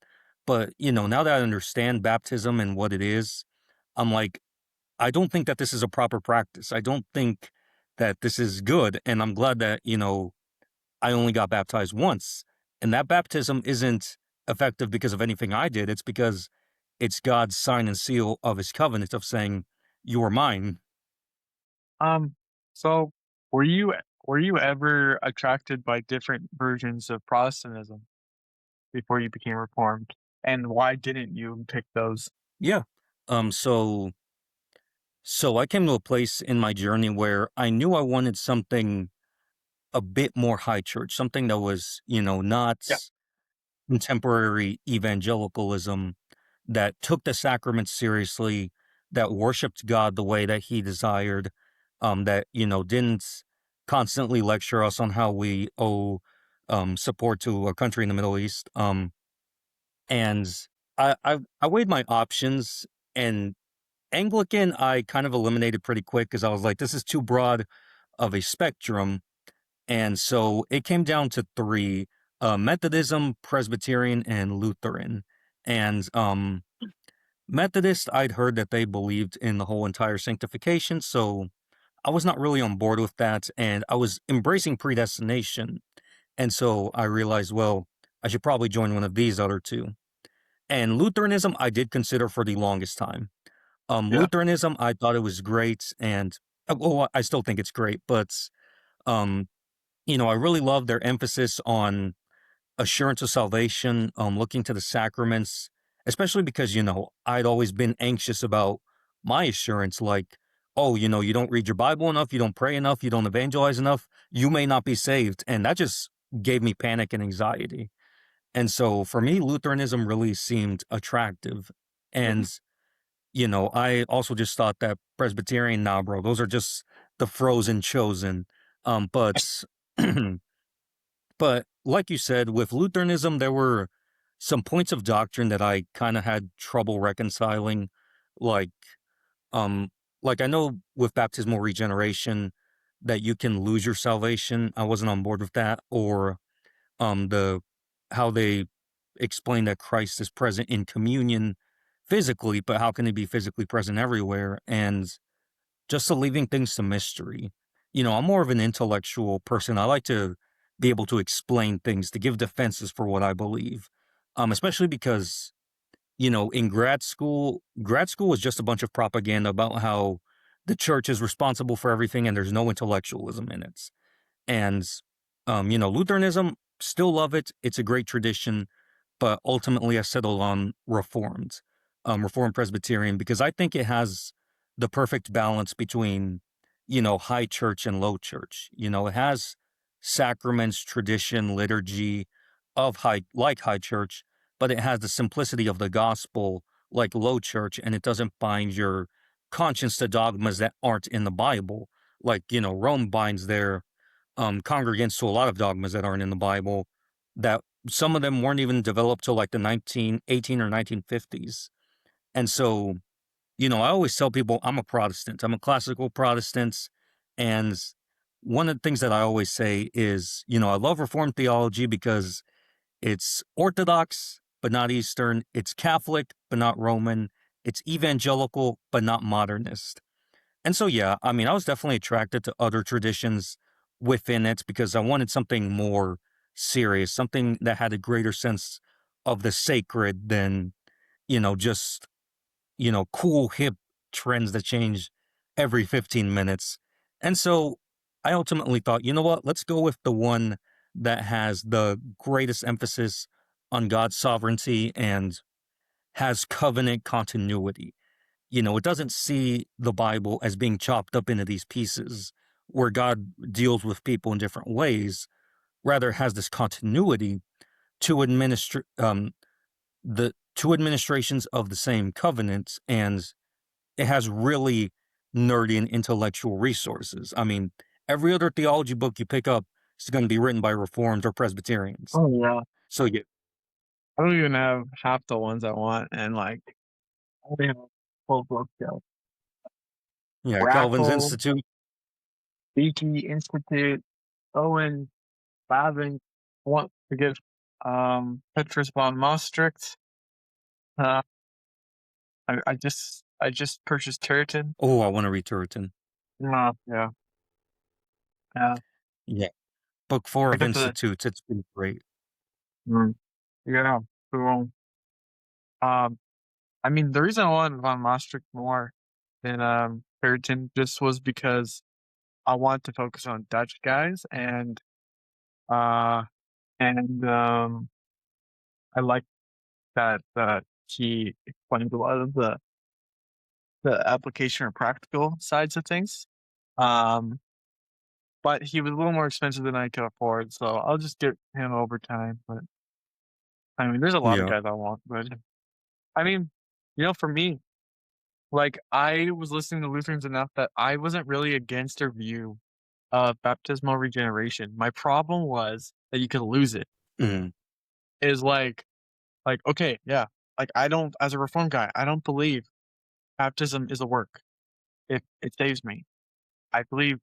Speaker 2: But now that I understand baptism and what it is, I'm like, I don't think that this is a proper practice. I don't think that this is good, and I'm glad that I only got baptized once. And that baptism isn't effective because of anything I did. It's because it's God's sign and seal of his covenant of saying, you are mine.
Speaker 1: Um, so were you ever attracted by different versions of Protestantism before you became Reformed? And why didn't you pick those?
Speaker 2: Yeah. So I came to a place in my journey where I knew I wanted something a bit more high church, something that was, not
Speaker 1: Yeah.
Speaker 2: contemporary evangelicalism, that took the sacraments seriously, that worshiped God the way that he desired, that, didn't constantly lecture us on how we owe support to a country in the Middle East. And I weighed my options, and Anglican I kind of eliminated pretty quick because I was like, this is too broad of a spectrum. And so it came down to three: Methodism, Presbyterian, and Lutheran. And Methodist, I'd heard that they believed in the whole entire sanctification, so I was not really on board with that, and I was embracing predestination. And so I realized, well, I should probably join one of these other two. And Lutheranism, I did consider for the longest time.
Speaker 1: Yeah.
Speaker 2: Lutheranism, I thought it was great, and well, I still think it's great, but um, I really love their emphasis on assurance of salvation, looking to the sacraments, especially because, I'd always been anxious about my assurance, like, oh, you don't read your Bible enough, you don't pray enough, you don't evangelize enough, you may not be saved. And that just gave me panic and anxiety. And so for me, Lutheranism really seemed attractive.
Speaker 1: Mhm.
Speaker 2: And, I also just thought that Presbyterian, nah, bro, those are just the frozen chosen. But But like you said, with Lutheranism, there were some points of doctrine that I kind of had trouble reconciling. Like, um, like I know with baptismal regeneration that you can lose your salvation. I wasn't on board with that. Or the how they explain that Christ is present in communion physically, but how can he be physically present everywhere? And just to leaving things to mystery. I'm more of an intellectual person. I like to be able to explain things, to give defenses for what I believe. Especially because, in grad school was just a bunch of propaganda about how the church is responsible for everything and there's no intellectualism in it. And, Lutheranism, still love it. It's a great tradition, but ultimately I settled on Reformed Presbyterian, because I think it has the perfect balance between, high church and low church. It has sacraments, tradition, liturgy, of high church, but it has the simplicity of the gospel like low church, and it doesn't bind your conscience to dogmas that aren't in the Bible. Like, Rome binds their congregants to a lot of dogmas that aren't in the Bible, that some of them weren't even developed till like the 1918 or 1950s. And so, I always tell people I'm a Protestant. I'm a classical Protestant. And one of the things that I always say is, I love Reformed theology because it's Orthodox, but not Eastern. It's Catholic, but not Roman. It's evangelical, but not modernist. And so, yeah, I mean, I was definitely attracted to other traditions within it because I wanted something more serious, something that had a greater sense of the sacred than, just cool, hip trends that change every 15 minutes. And so I ultimately thought, you know what, let's go with the one that has the greatest emphasis on God's sovereignty and has covenant continuity. It doesn't see the Bible as being chopped up into these pieces where God deals with people in different ways, rather has this continuity to the two administrations of the same covenant, and it has really nerdy and intellectual resources. I mean, every other theology book you pick up is going to be written by Reformed or Presbyterians.
Speaker 1: Oh yeah.
Speaker 2: So yeah,
Speaker 1: I don't even have half the ones I want, and like I only have full bookshelf.
Speaker 2: yeah, Calvin's
Speaker 1: Raffle,
Speaker 2: Institute.
Speaker 1: Beaky Institute, Owen, Babin, want to get Petrus von Maastricht. Uh, I just purchased Turretin.
Speaker 2: Oh, I want to read Turretin.
Speaker 1: Yeah, yeah.
Speaker 2: Yeah, book 4
Speaker 1: I
Speaker 2: of
Speaker 1: got the
Speaker 2: Institutes. It's been great.
Speaker 1: mm, yeah. Cool. Um, I mean, the reason I wanted von Maastricht more than Turretin just was because I wanted to focus on Dutch guys, uh and I like that he explained a lot of the application or practical sides of things. Um, but he was a little more expensive than I could afford, so I'll just get him over time. But I mean, there's a lot of
Speaker 2: Yeah.
Speaker 1: guys I want, but I mean, for me, like I was listening to Lutherans enough that I wasn't really against their view of baptismal regeneration. My problem was that you could lose it.
Speaker 2: Mm,
Speaker 1: Is like okay, yeah, like I don't, as a reform guy, I don't believe baptism is a work. It saves me. I believe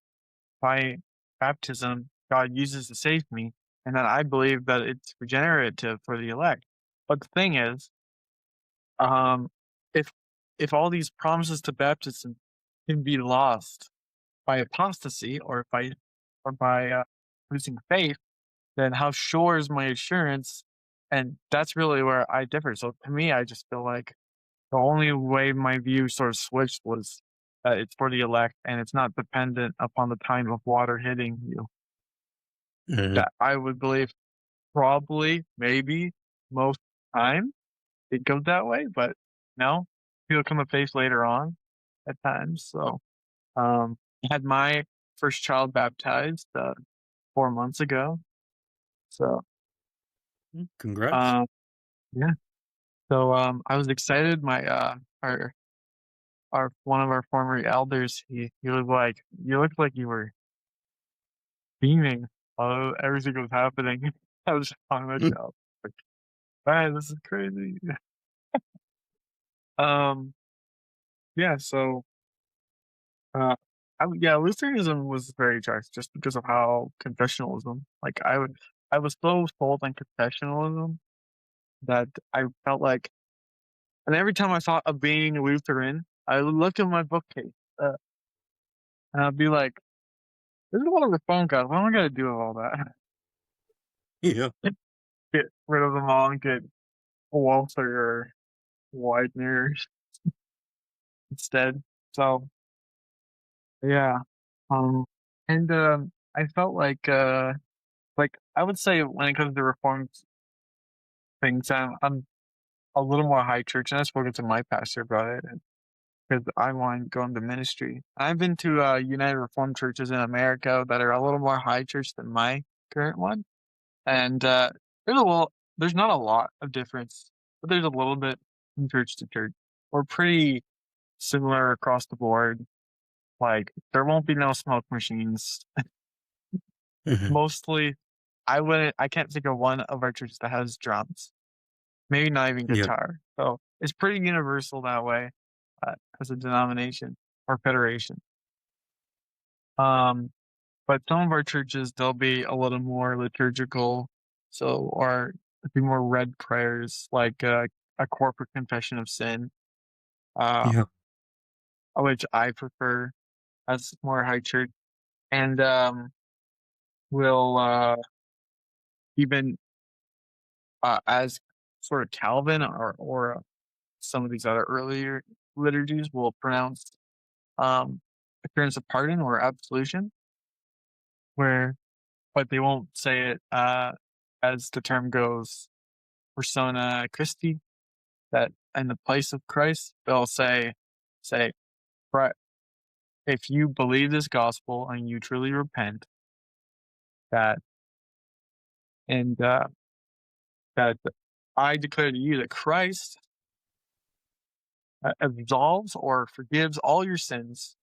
Speaker 1: by baptism, God uses to save me, and that I believe that it's regenerative for the elect. But the thing is, um, if if all these promises to baptism can be lost by apostasy or by losing faith, then how sure is my assurance? And that's really where I differ. So to me, I just feel like the only way my view sort of switched was that it's for the elect and it's not dependent upon the time of water hitting you.
Speaker 2: mhm.
Speaker 1: That I would believe probably, maybe, most time it goes that way, but no, people come of faith later on at times. So I had my first child baptized 4 months ago. So
Speaker 2: Congrats.
Speaker 1: um, yeah. So I was excited. My our one of our former elders, he was like, "You look like you were beaming while everything was happening." I was just on
Speaker 2: Mm,
Speaker 1: myself, like, "Man, this is crazy." Um, yeah. So, yeah, Lutheranism was very attractive just because of how confessionalism. Like, I was so sold on confessionalism that I felt like, and every time I thought of being a Lutheran, I would look at my bookcase, uh, and I'd be like, "There's a lot of reform guys. What am I gonna do with all that?"
Speaker 2: yeah.
Speaker 1: Get rid of them all and get Walther or Widener instead. So yeah, um, and I felt like I would say when it comes to reformed things, I'm a little more high church, and I've spoken to my pastor about it, because I want to go into ministry. I've been to United Reformed churches in America that are a little more high church than my current one, and there's not a lot of difference, but there's a little bit from church to church. We're pretty similar across the board. Like, there won't be no smoke machines.
Speaker 2: Mhm.
Speaker 1: Mostly, I can't think of one of our churches that has drums, maybe not even
Speaker 2: Yep.
Speaker 1: guitar. So, it's pretty universal that way, as a denomination or federation. Um, but some of our churches, they'll be a little more liturgical, so or be more read prayers, like, a corporate confession of sin, uh,
Speaker 2: Yep.
Speaker 1: which I prefer as more high church, and, will, even, as sort of Calvin or some of these other earlier liturgies will pronounce, appearance of pardon or absolution, where but they won't say it, as the term goes, persona Christi, that in the place of Christ, they'll say, "Right, if you believe this gospel and you truly repent, that and, that I declare to you that Christ, absolves or forgives all your sins."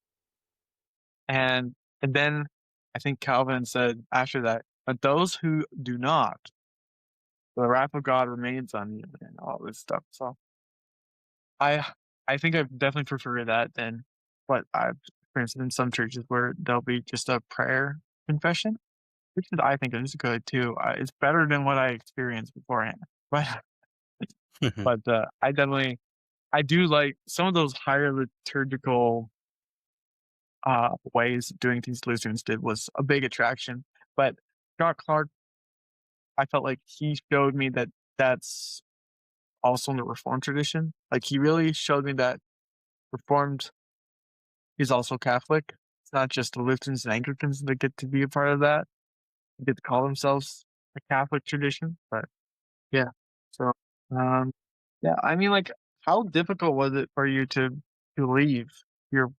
Speaker 1: And then I think Calvin said after that, "But those who do not, the wrath of God remains on you," and all this stuff. So I I think I definitely prefer that than what I've experienced in some churches where there'll be just a prayer confession, which is I think is good too. It's better than what I experienced beforehand. But I do like some of those higher liturgical ways of doing things Lutherans did was a big attraction. But Scott Clark, I felt like he showed me that that's also in the Reformed tradition. Like he really showed me that Reformed is also Catholic. It's not just the Lutherans and Anglicans that get to be a part of that. They get to call themselves a Catholic tradition. But yeah. So um yeah, I mean like how difficult was it for you to leave your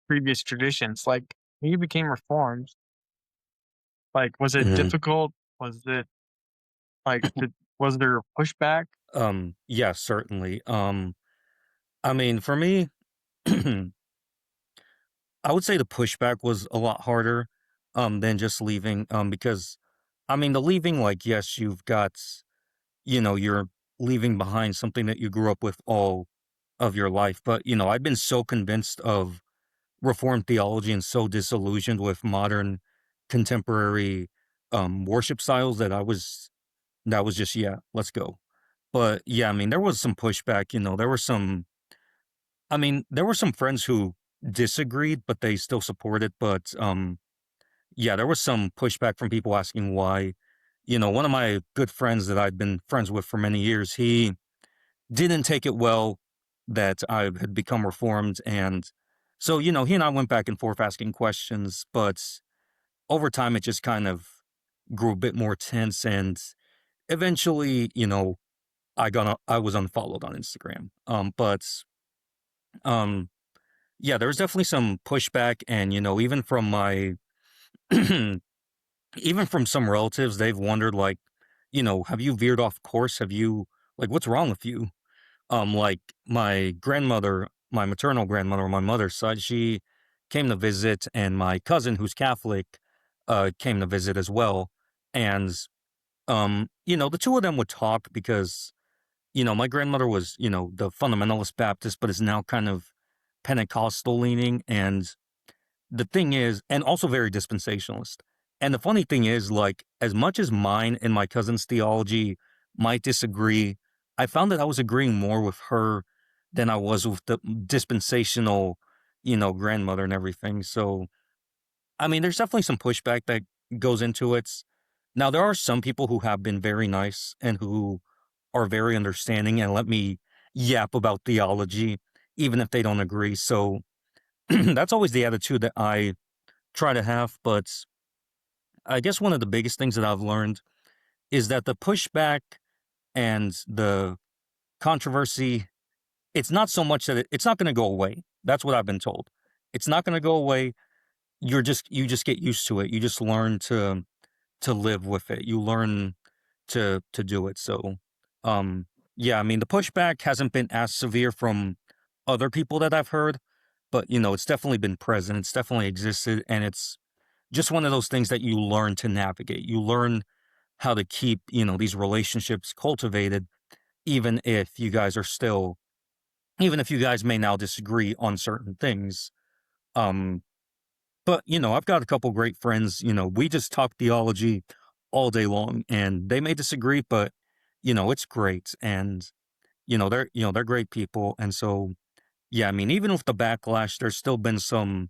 Speaker 1: previous traditions? Like when you became reformed, like was it
Speaker 2: Mhm.
Speaker 1: difficult? Was it like was there pushback?
Speaker 2: Yeah, certainly. I mean, for me, I would say the pushback was a lot harder, than just leaving, because, I mean, the leaving, like, yes, you're leaving behind something that you grew up with all of your life, but, I'd been so convinced of Reformed theology and so disillusioned with modern contemporary, worship styles that was just, "Yeah, let's go." But, yeah, I mean, there was some pushback, there were some friends who disagreed, but they still supported, but, yeah, there was some pushback from people asking why. One of my good friends that I'd been friends with for many years, he didn't take it well that I had become reformed, and so, he and I went back and forth asking questions, but over time, it just kind of grew a bit more tense, and eventually, I was unfollowed on Instagram. Um, yeah, there was definitely some pushback, and even from my, even from some relatives, they've wondered, like, have you veered off course? Have you, like, what's wrong with you? Like my grandmother, my maternal grandmother on my mother's side, she came to visit, and my cousin, who's Catholic, came to visit as well, and the two of them would talk because my grandmother was, the fundamentalist Baptist, but is now kind of Pentecostal leaning. And the thing is, and also very dispensationalist. And the funny thing is, like, as much as mine and my cousin's theology might disagree, I found that I was agreeing more with her than I was with the dispensational, grandmother and everything. So, I mean, there's definitely some pushback that goes into it. Now, there are some people who have been very nice and who are very understanding and let me yap about theology, even if they don't agree. So that's always the attitude that I try to have. But I guess one of the biggest things that I've learned is that the pushback and the controversy, it's not so much that it's not going to go away. That's what I've been told. It's not going to go away. You just get used to it. You just learn to live with it. You learn to do it. So, yeah, I mean, the pushback hasn't been as severe from other people that I've heard, but it's definitely been present. It's definitely existed, and it's just one of those things that you learn to navigate. You learn how to keep, these relationships cultivated, even if you guys are still, even if you guys may now disagree on certain things. Um, but I've got a couple great friends. We just talk theology all day long, and they may disagree, but it's great, and they're great people, and so yeah, I mean, even with the backlash, there's still been some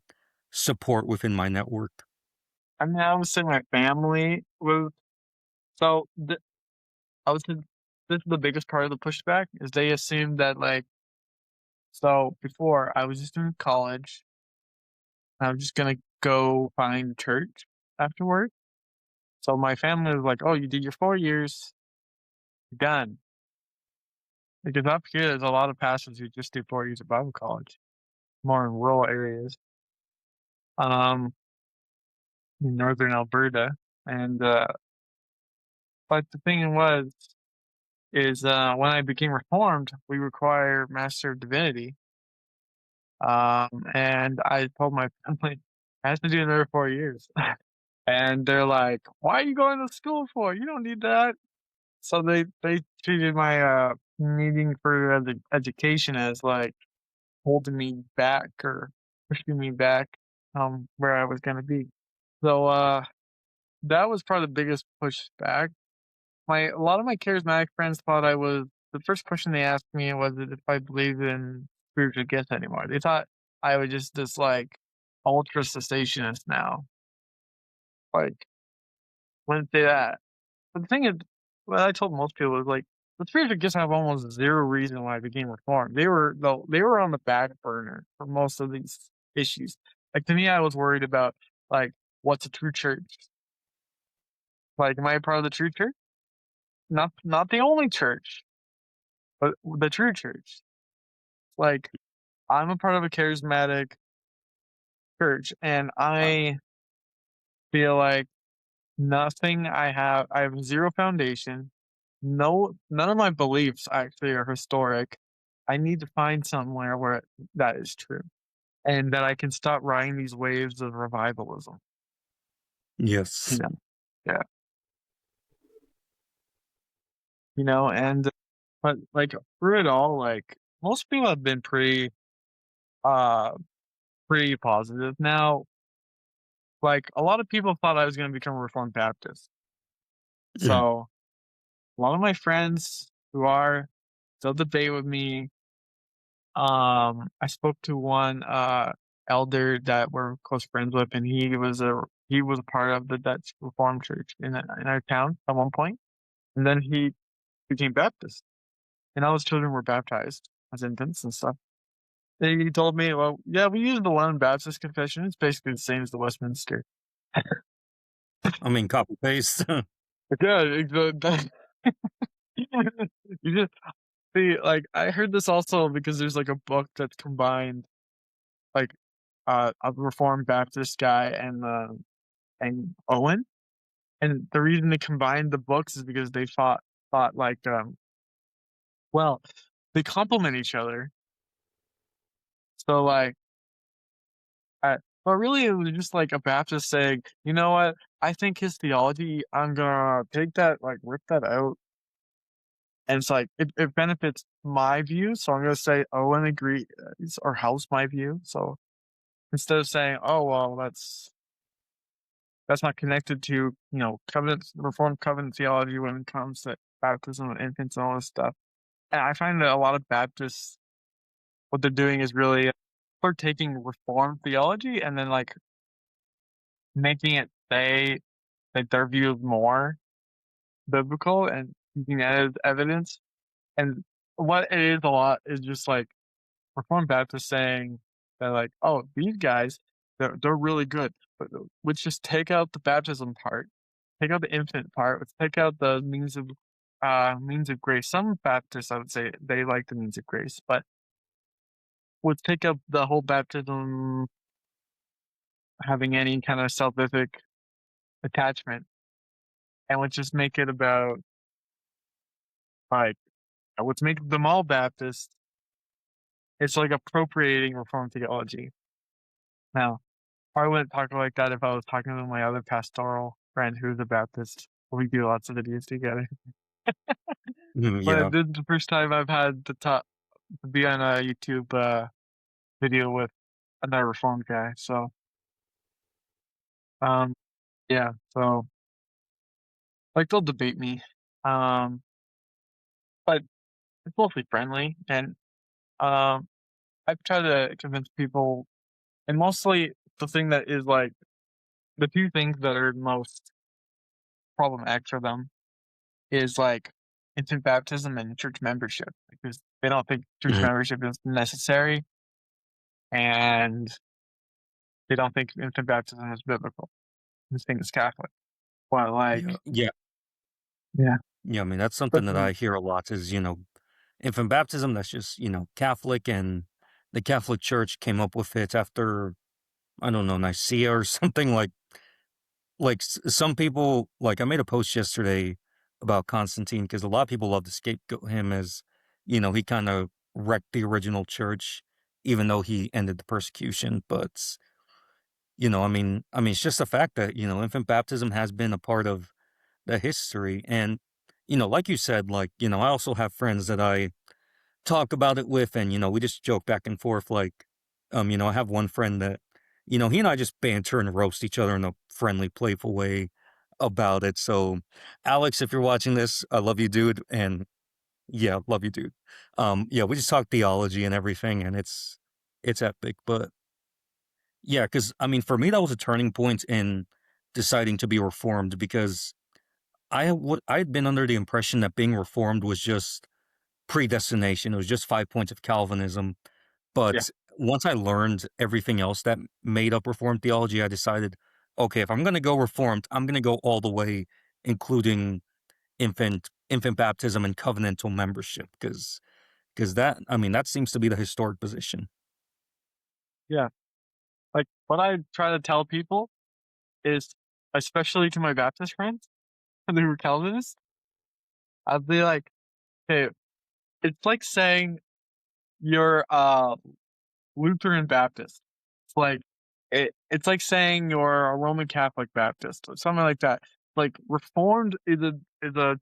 Speaker 2: support within my network.
Speaker 1: I mean, I would say my family was so I would say this is the biggest part of the pushback is they assumed that like so before I was just in college, I was just gonna go find church afterward. So my family was like, "Oh, you did your 4 years, you're done." Because up here, there's a lot of pastors who just do 4 years of Bible college, more in rural areas, um, in northern Alberta. And but the thing was, is when I became reformed, we require Master of Divinity. And I told my family I have to do another 4 years. And they're like, "Why are you going to school for? You don't need that." So they treated my needing for education as like holding me back or pushing me back where I was gonna be. So that was probably the biggest pushback. My a lot of my charismatic friends thought I was the first question they asked me was if I believed in spiritual gifts anymore. They thought I was just this like ultra cessationist now. Like wouldn't say that. But the thing is, what I told most people is like the spiritual gifts have almost zero reason why I became reformed. They were on the back burner for most of these issues. Like to me, I was worried about like what's a true church? Like, am I a part of the true church? Not the only church, but the true church. Like, I'm a part of a charismatic church, and I feel like I have zero foundation. None of my beliefs actually are historic. I need to find somewhere where that is true, and that I can stop riding these waves of revivalism. You
Speaker 2: Yes.
Speaker 1: know, yeah, and but like through it all, like most people have been uh pretty positive. Now, like a lot of people thought I was going to become a Reformed Baptist,
Speaker 2: Mm.
Speaker 1: so a lot of my friends who are still debate with me. I spoke to one elder that we're close friends with, and he was a part of the Dutch Reformed Church in our town at one point, and then he became Baptist, and all his children were baptized as infants and stuff. And he told me, "Well, yeah, we use the London Baptist Confession. It's basically the same as the Westminster."
Speaker 2: I mean, copy paste.
Speaker 1: But yeah, you just see, like I heard this also because there's like a book that's combined like a Reformed Baptist guy and Owen. And the reason they combined the books is because they thought like well, they complement each other. So like but really it was just like a Baptist saying, you know what, I think his theology, I'm gonna take that, like rip that out. And it's like it benefits my view, so I'm gonna say Owen agrees or helps my view. So instead of saying, oh well, that's not connected to, covenant reformed covenant theology when it comes to baptism of infants and all this stuff. And I find that a lot of Baptists, what they're doing is really they're taking reformed theology and then like making it say that their view is more biblical and using that as evidence. And what it is a lot is just like Reformed Baptists saying that like, oh, these guys, they're really good, but let's just take out the baptism part, take out the infant part, let's take out the means of grace. Some Baptists, I would say, they like the means of grace, but let's take out the whole baptism having any kind of salvific attachment, and let's just make it about Like, what's making them all Baptist, it's like appropriating Reformed theology. Now, I wouldn't talk like that if I was talking to my other pastoral friend who's a Baptist. We do lots of videos together.
Speaker 2: Mhm,
Speaker 1: But
Speaker 2: yeah,
Speaker 1: this is the first time I've had to be on a YouTube video with another Reformed guy. So um yeah, so like they'll debate me. Um but it's mostly friendly and um I've tried to convince people and mostly the thing that is like the two things that are most problematic for them is like infant baptism and church membership because they don't think church
Speaker 2: mhm,
Speaker 1: membership is necessary and they don't think infant baptism is biblical. This thing is Catholic. But
Speaker 2: yeah,
Speaker 1: like
Speaker 2: yeah,
Speaker 1: yeah.
Speaker 2: yeah. I mean, that's
Speaker 1: But
Speaker 2: something that I hear a lot is, infant baptism. That's just, Catholic, and the Catholic Church came up with it after, I don't know, Nicaea or something some people, like I made a post yesterday about Constantine because a lot of people love to scapegoat him as, he kind of wrecked the original church, even though he ended the persecution. But, I mean, it's just a fact that, infant baptism has been a part of the history. And, like you said, I also have friends that I talk about it with, and, we just joke back and forth. I have one friend that, he and I just banter and roast each other in a friendly, playful way about it. So, Alex, if you're watching this, I love you, dude. And yeah, love you, dude. Yeah, we just talk theology and everything, and it's epic. But yeah, because I mean, for me, that was a turning point in deciding to be reformed because I had been under the impression that being reformed was just predestination. It was just 5 points of Calvinism.
Speaker 1: yeah,
Speaker 2: But once I learned everything else that made up Reformed theology, I decided, okay, if I'm going to go Reformed, I'm going to go all the way, including infant baptism and covenantal membership, because that, I mean, that seems to be the historic position.
Speaker 1: yeah. Like what I try to tell people is especially to my Baptist friends and who are Calvinists, I'd be like, hey, it's like saying you're Lutheran Baptist. It's like it's like saying you're a Roman Catholic Baptist or something like that. Like Reformed is a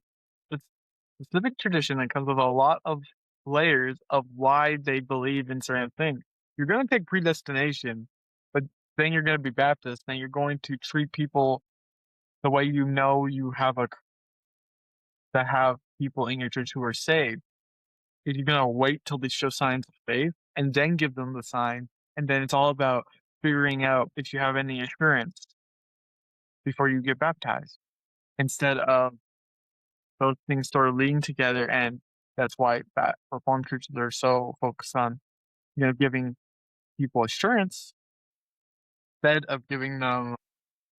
Speaker 1: specific tradition that comes with a lot of layers of why they believe in certain things. You're gonna take predestination, but then you're gonna be Baptist, then you're going to treat people the way you know you have a to have people in your church who are saved. If you're gonna wait till they show signs of faith and then give them the sign, and then it's all about figuring out if you have any assurance before you get baptized. Instead of those things sort of leading together, and that's why that Reformed churches are so focused on giving people assurance instead of giving them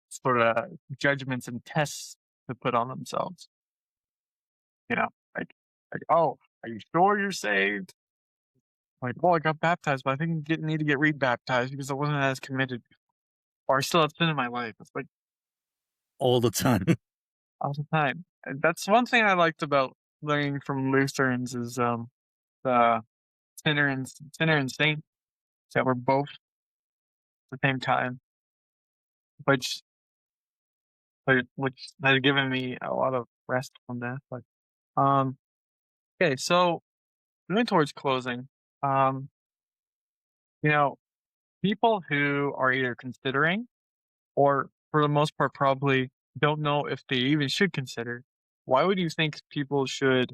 Speaker 1: sort of judgments and tests to put on themselves. You know, like oh, are you sure you're saved? Like, well, I got baptized, but I think I need to get rebaptized because I wasn't as committed, or I still have sin in my life. It's like
Speaker 2: All the time.
Speaker 1: all the time. And that's one thing I liked about learning from Lutherans is the sinner and saint that were both at the same time, which which has given me a lot of rest from that. But um, okay, so moving towards closing, um, you know, people who are either considering or for the most part probably don't know if they even should consider. Why would you think people should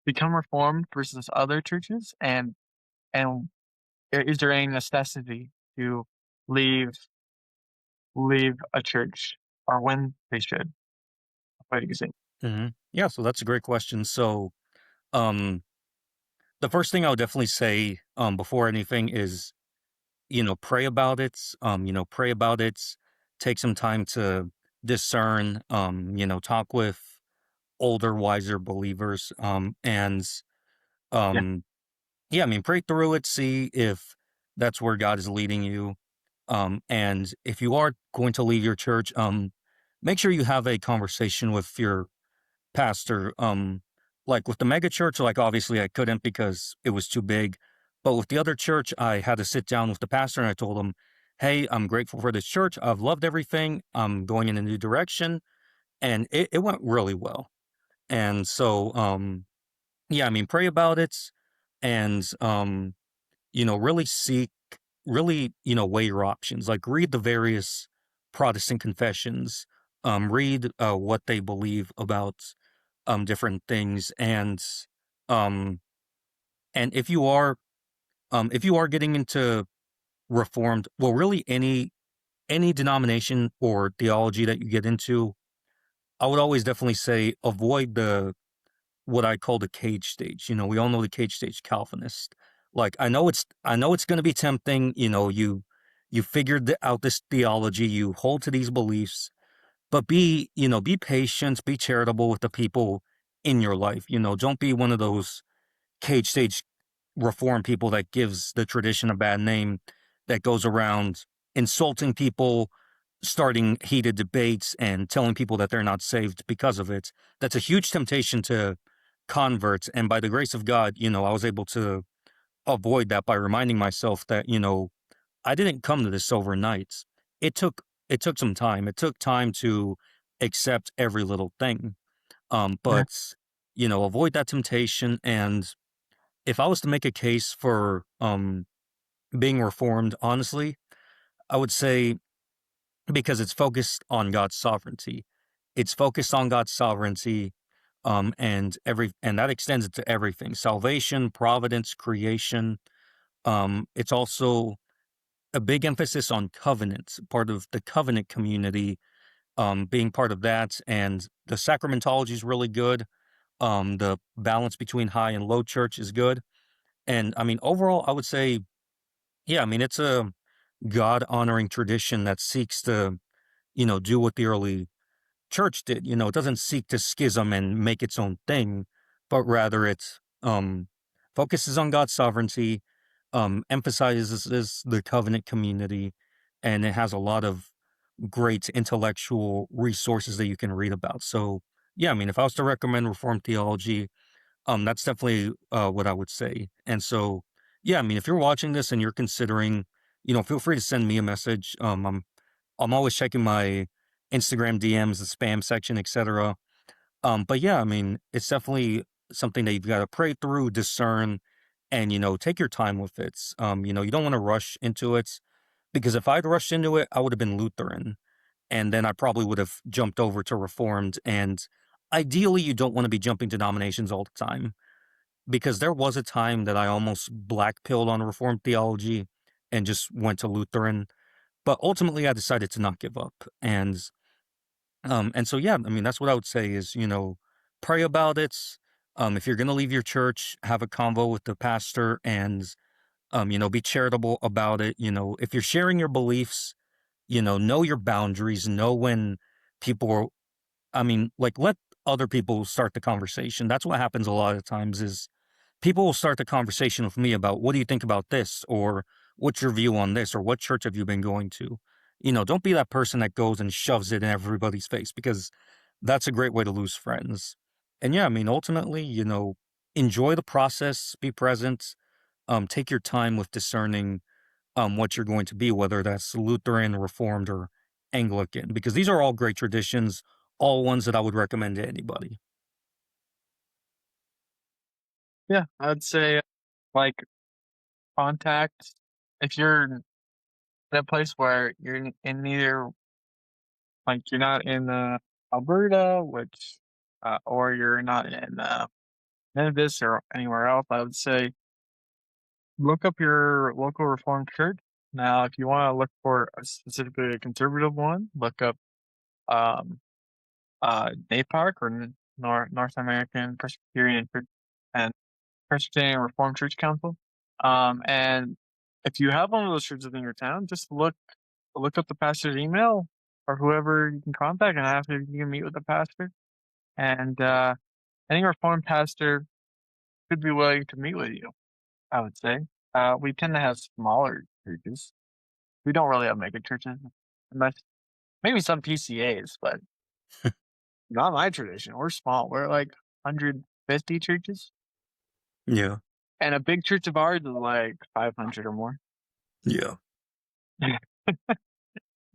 Speaker 1: become reformed versus other churches? And is there any necessity to leave leave a church or when they should? What do you think?
Speaker 2: Yeah, so that's a great question. So, um, the first thing I would definitely say, before anything is, pray about it. Pray about it. Take some time to discern. Talk with older, wiser believers. And
Speaker 1: Yeah,
Speaker 2: um, yeah, I mean, pray through it. See if that's where God is leading you. And if you are going to leave your church, make sure you have a conversation with your pastor. Like with the mega church, like obviously I couldn't because it was too big. But with the other church, I had to sit down with the pastor and I told him, "Hey, I'm grateful for this church. I've loved everything. I'm going in a new direction." And it went really well. And so, yeah, I mean, pray about it and, really seek, really, weigh your options. Like read the various Protestant confessions, read what they believe about different things. Um, and if you are getting into Reformed, well, really any denomination or theology that you get into, I would always definitely say avoid the what I call the cage stage. We all know the cage stage Calvinist. Like I know it's going to be tempting. You figured out this theology, you hold to these beliefs, but be patient, be charitable with the people in your life. Don't be one of those cage stage reform people that gives the tradition a bad name, that goes around insulting people, starting heated debates, and telling people that they're not saved because of it. That's a huge temptation to converts. And by the grace of God, I was able to avoid that by reminding myself that, I didn't come to this overnight. It took some time. It took time to accept every little thing.
Speaker 1: Yeah,
Speaker 2: But avoid that temptation. And if I was to make a case for being reformed, honestly, I would say because it's focused on God's sovereignty. It's focused on God's sovereignty, and that extends it to everything: salvation, providence, creation. It's also a big emphasis on covenant, part of the covenant community, being part of that, and the sacramentology is really good. The balance between high and low church is good, and I mean overall, I would say, yeah, I mean it's a God honoring tradition that seeks to do what the early church did. It doesn't seek to schism and make its own thing, but rather it focuses on God's sovereignty, emphasizes the covenant community, and it has a lot of great intellectual resources that you can read about. So, yeah, I mean, if I was to recommend Reformed theology, that's definitely what I would say. And so, yeah, I mean, if you're watching this and you're considering, feel free to send me a message. I'm always checking my Instagram DMs, the spam section, etc. But yeah, I mean, it's definitely something that you've got to pray through, discern, and take your time with it. You don't want to rush into it because if I'd rushed into it, I would have been Lutheran, and then I probably would have jumped over to Reformed. And ideally, you don't want to be jumping denominations all the time because there was a time that I almost black pilled on Reformed theology and just went to Lutheran. But ultimately, I decided to not give up, and so yeah, I mean that's what I would say is pray about it. If you're gonna leave your church, have a convo with the pastor, and be charitable about it. If you're sharing your beliefs, know your boundaries, know when people are. I mean, like let other people start the conversation. That's what happens a lot of times is people will start the conversation with me about what do you think about this or what's your view on this or what church have you been going to. Don't be that person that goes and shoves it in everybody's face because that's a great way to lose friends. And yeah, I mean, ultimately, enjoy the process, be present, take your time with discerning what you're going to be, whether that's Lutheran, Reformed, or Anglican, because these are all great traditions, all ones that I would recommend to anybody.
Speaker 1: yeah, I'd say like contact if you're in a place where you're in neither like you're not in Alberta, which or you're not in Memphis or anywhere else. I would say look up your local Reformed church. Now, if you want to look for specifically a conservative one, look up um, NAPAC or North American Presbyterian Church and Presbyterian Reformed Church Council. And if you have one of those churches in your town, just look up the pastor's email or whoever you can contact and ask if you can meet with the pastor. And any Reformed pastor could be willing to meet with you, I would say. We tend to have smaller churches. We don't really have mega churches, unless maybe some PCAs, but Not my tradition. We're small. We're like 150 churches,
Speaker 2: Yeah.
Speaker 1: and a big church of ours is like 500 or more.
Speaker 2: Yeah.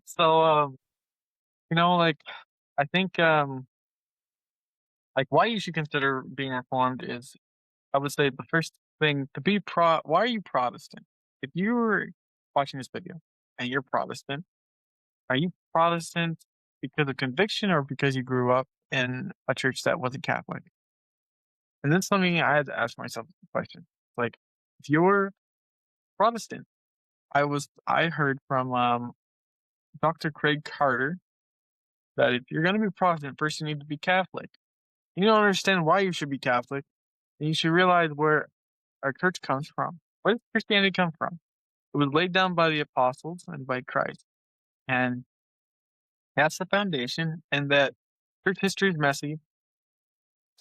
Speaker 1: So, like I think, like why you should consider being reformed is, I would say the first thing to be why are you Protestant? If you were watching this video and you're Protestant, are you Protestant because of conviction or because you grew up in a church that wasn't Catholic? And then something I had to ask myself the question. Like, if you're Protestant, I heard from Dr. Craig Carter that if you're gonna be Protestant, first you need to be Catholic. You don't understand why you should be Catholic, and you should realize where our church comes from. Where does Christianity come from? It was laid down by the apostles and by Christ. And that's the foundation. And that church history is messy.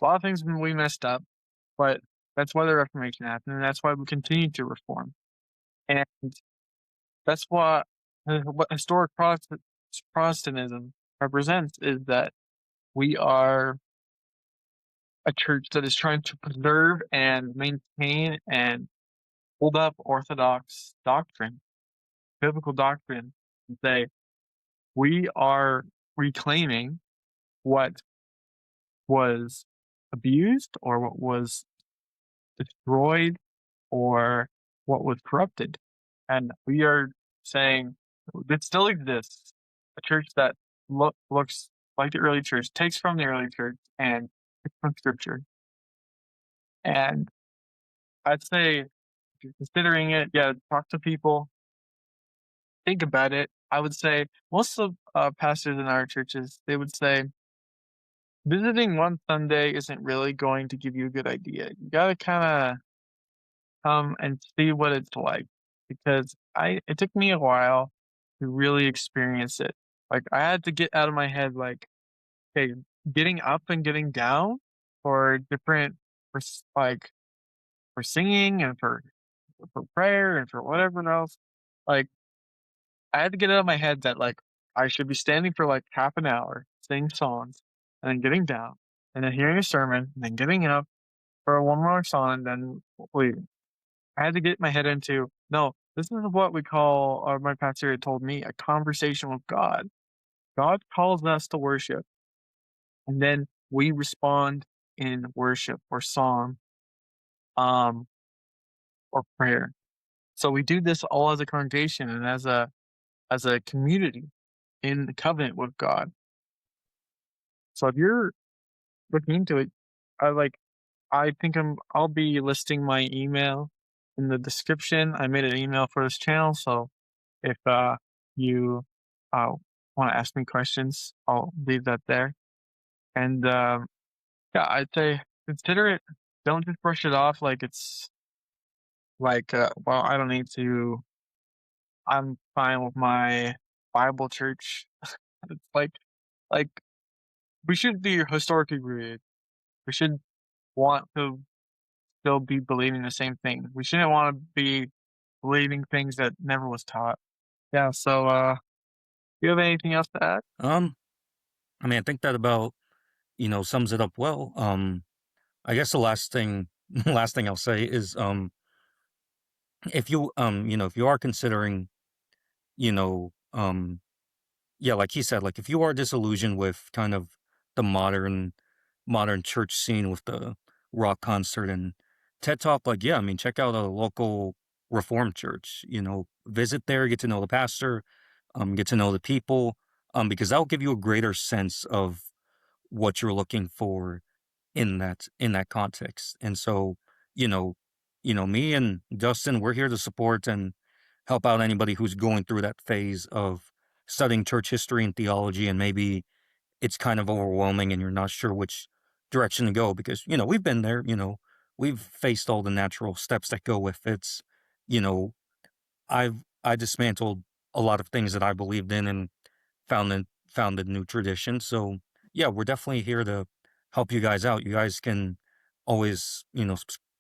Speaker 1: A lot of things we messed up, but that's why the Reformation happened, and that's why we continue to reform. And that's what historic Protestantism represents is that we are a church that is trying to preserve and maintain and hold up orthodox doctrine, biblical doctrine, and say we are reclaiming what was abused or what was destroyed or what was corrupted. And we are saying it still exists. A church that looks like the early church, takes from the early church and takes from scripture. And I'd say if you're considering it, yeah, talk to people, think about it. I would say most of pastors in our churches, they would say visiting one Sunday isn't really going to give you a good idea. You gotta kind of come and see what it's like because I it took me a while to really experience it. Like I had to get out of my head like, okay, getting up and getting down for different like for singing and for prayer and for whatever else. Like I had to get out of my head that like I should be standing for like half an hour, singing songs, and then getting down, and then hearing a sermon, and then getting up for one more song, and then leaving. I had to get my head into, no, this is what we call, or my pastor had told me, a conversation with God. God calls us to worship, and then we respond in worship or song, um, or prayer. So we do this all as a congregation and as a community in the covenant with God. So if you're looking into it, I like I think I'll be listing my email in the description. I made an email for this channel, so if you uh, want to ask me questions, I'll leave that there. And yeah, I'd say consider it. Don't just brush it off like it's like well, I don't need to. I'm fine with my Bible church. It's like we should be historically rooted. We should want to still be believing the same thing. We shouldn't want to be believing things that never was taught. Yeah. So, do you have anything else to add?
Speaker 2: Um, I mean, I think that about, sums it up well. I guess the last thing last thing I'll say is, if you are considering, you know, um, yeah, like he said, like if you are disillusioned with kind of the modern church scene with the rock concert and TED Talk, like, yeah, I mean, check out a local Reformed church, visit there, get to know the pastor, get to know the people, because that'll give you a greater sense of what you're looking for in that context. And so, you know, me and Dustin, we're here to support and help out anybody who's going through that phase of studying church history and theology, and maybe it's kind of overwhelming and you're not sure which direction to go because, we've been there, we've faced all the natural steps that go with it. You know, I dismantled a lot of things that I believed in and found a new tradition. So yeah, we're definitely here to help you guys out. You guys can always,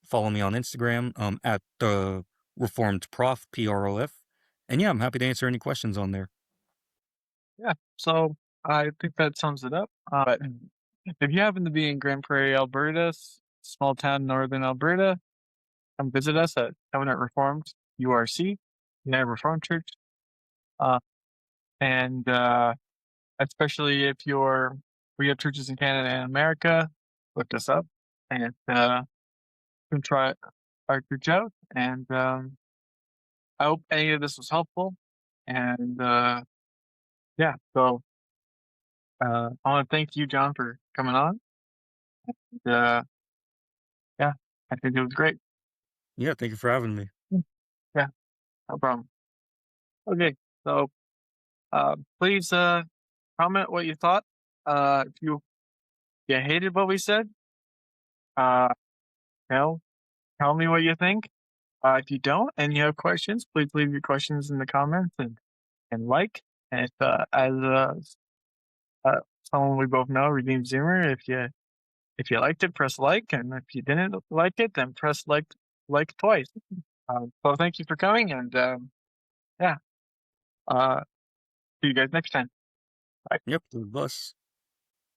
Speaker 2: follow me on Instagram, at the Reformed Prof, PROF. And yeah, I'm happy to answer any questions on there.
Speaker 1: Yeah. So I think that sums it up. But If you happen to be in Grand Prairie, Alberta, small town northern Alberta, come visit us at Covenant Reformed URC, United Reformed Church. Uh, and especially if we have churches in Canada and America, look us up and you can try our church out. And I hope any of this was helpful. And yeah, so I want to thank you, John, for coming on. Uh, yeah, I think it was great.
Speaker 2: Yeah, thank you for having me.
Speaker 1: Yeah, no problem. Okay, so please comment what you thought. If you hated what we said, uh, tell me what you think. If you don't and you have questions, please leave your questions in the comments and like. And if, as someone we both know, Redeemed Zoomer, if you liked it, press like, and if you didn't like it, then press like twice. So thank you for coming, and yeah, uh, see you guys next time. Bye.
Speaker 2: Yep, the bus.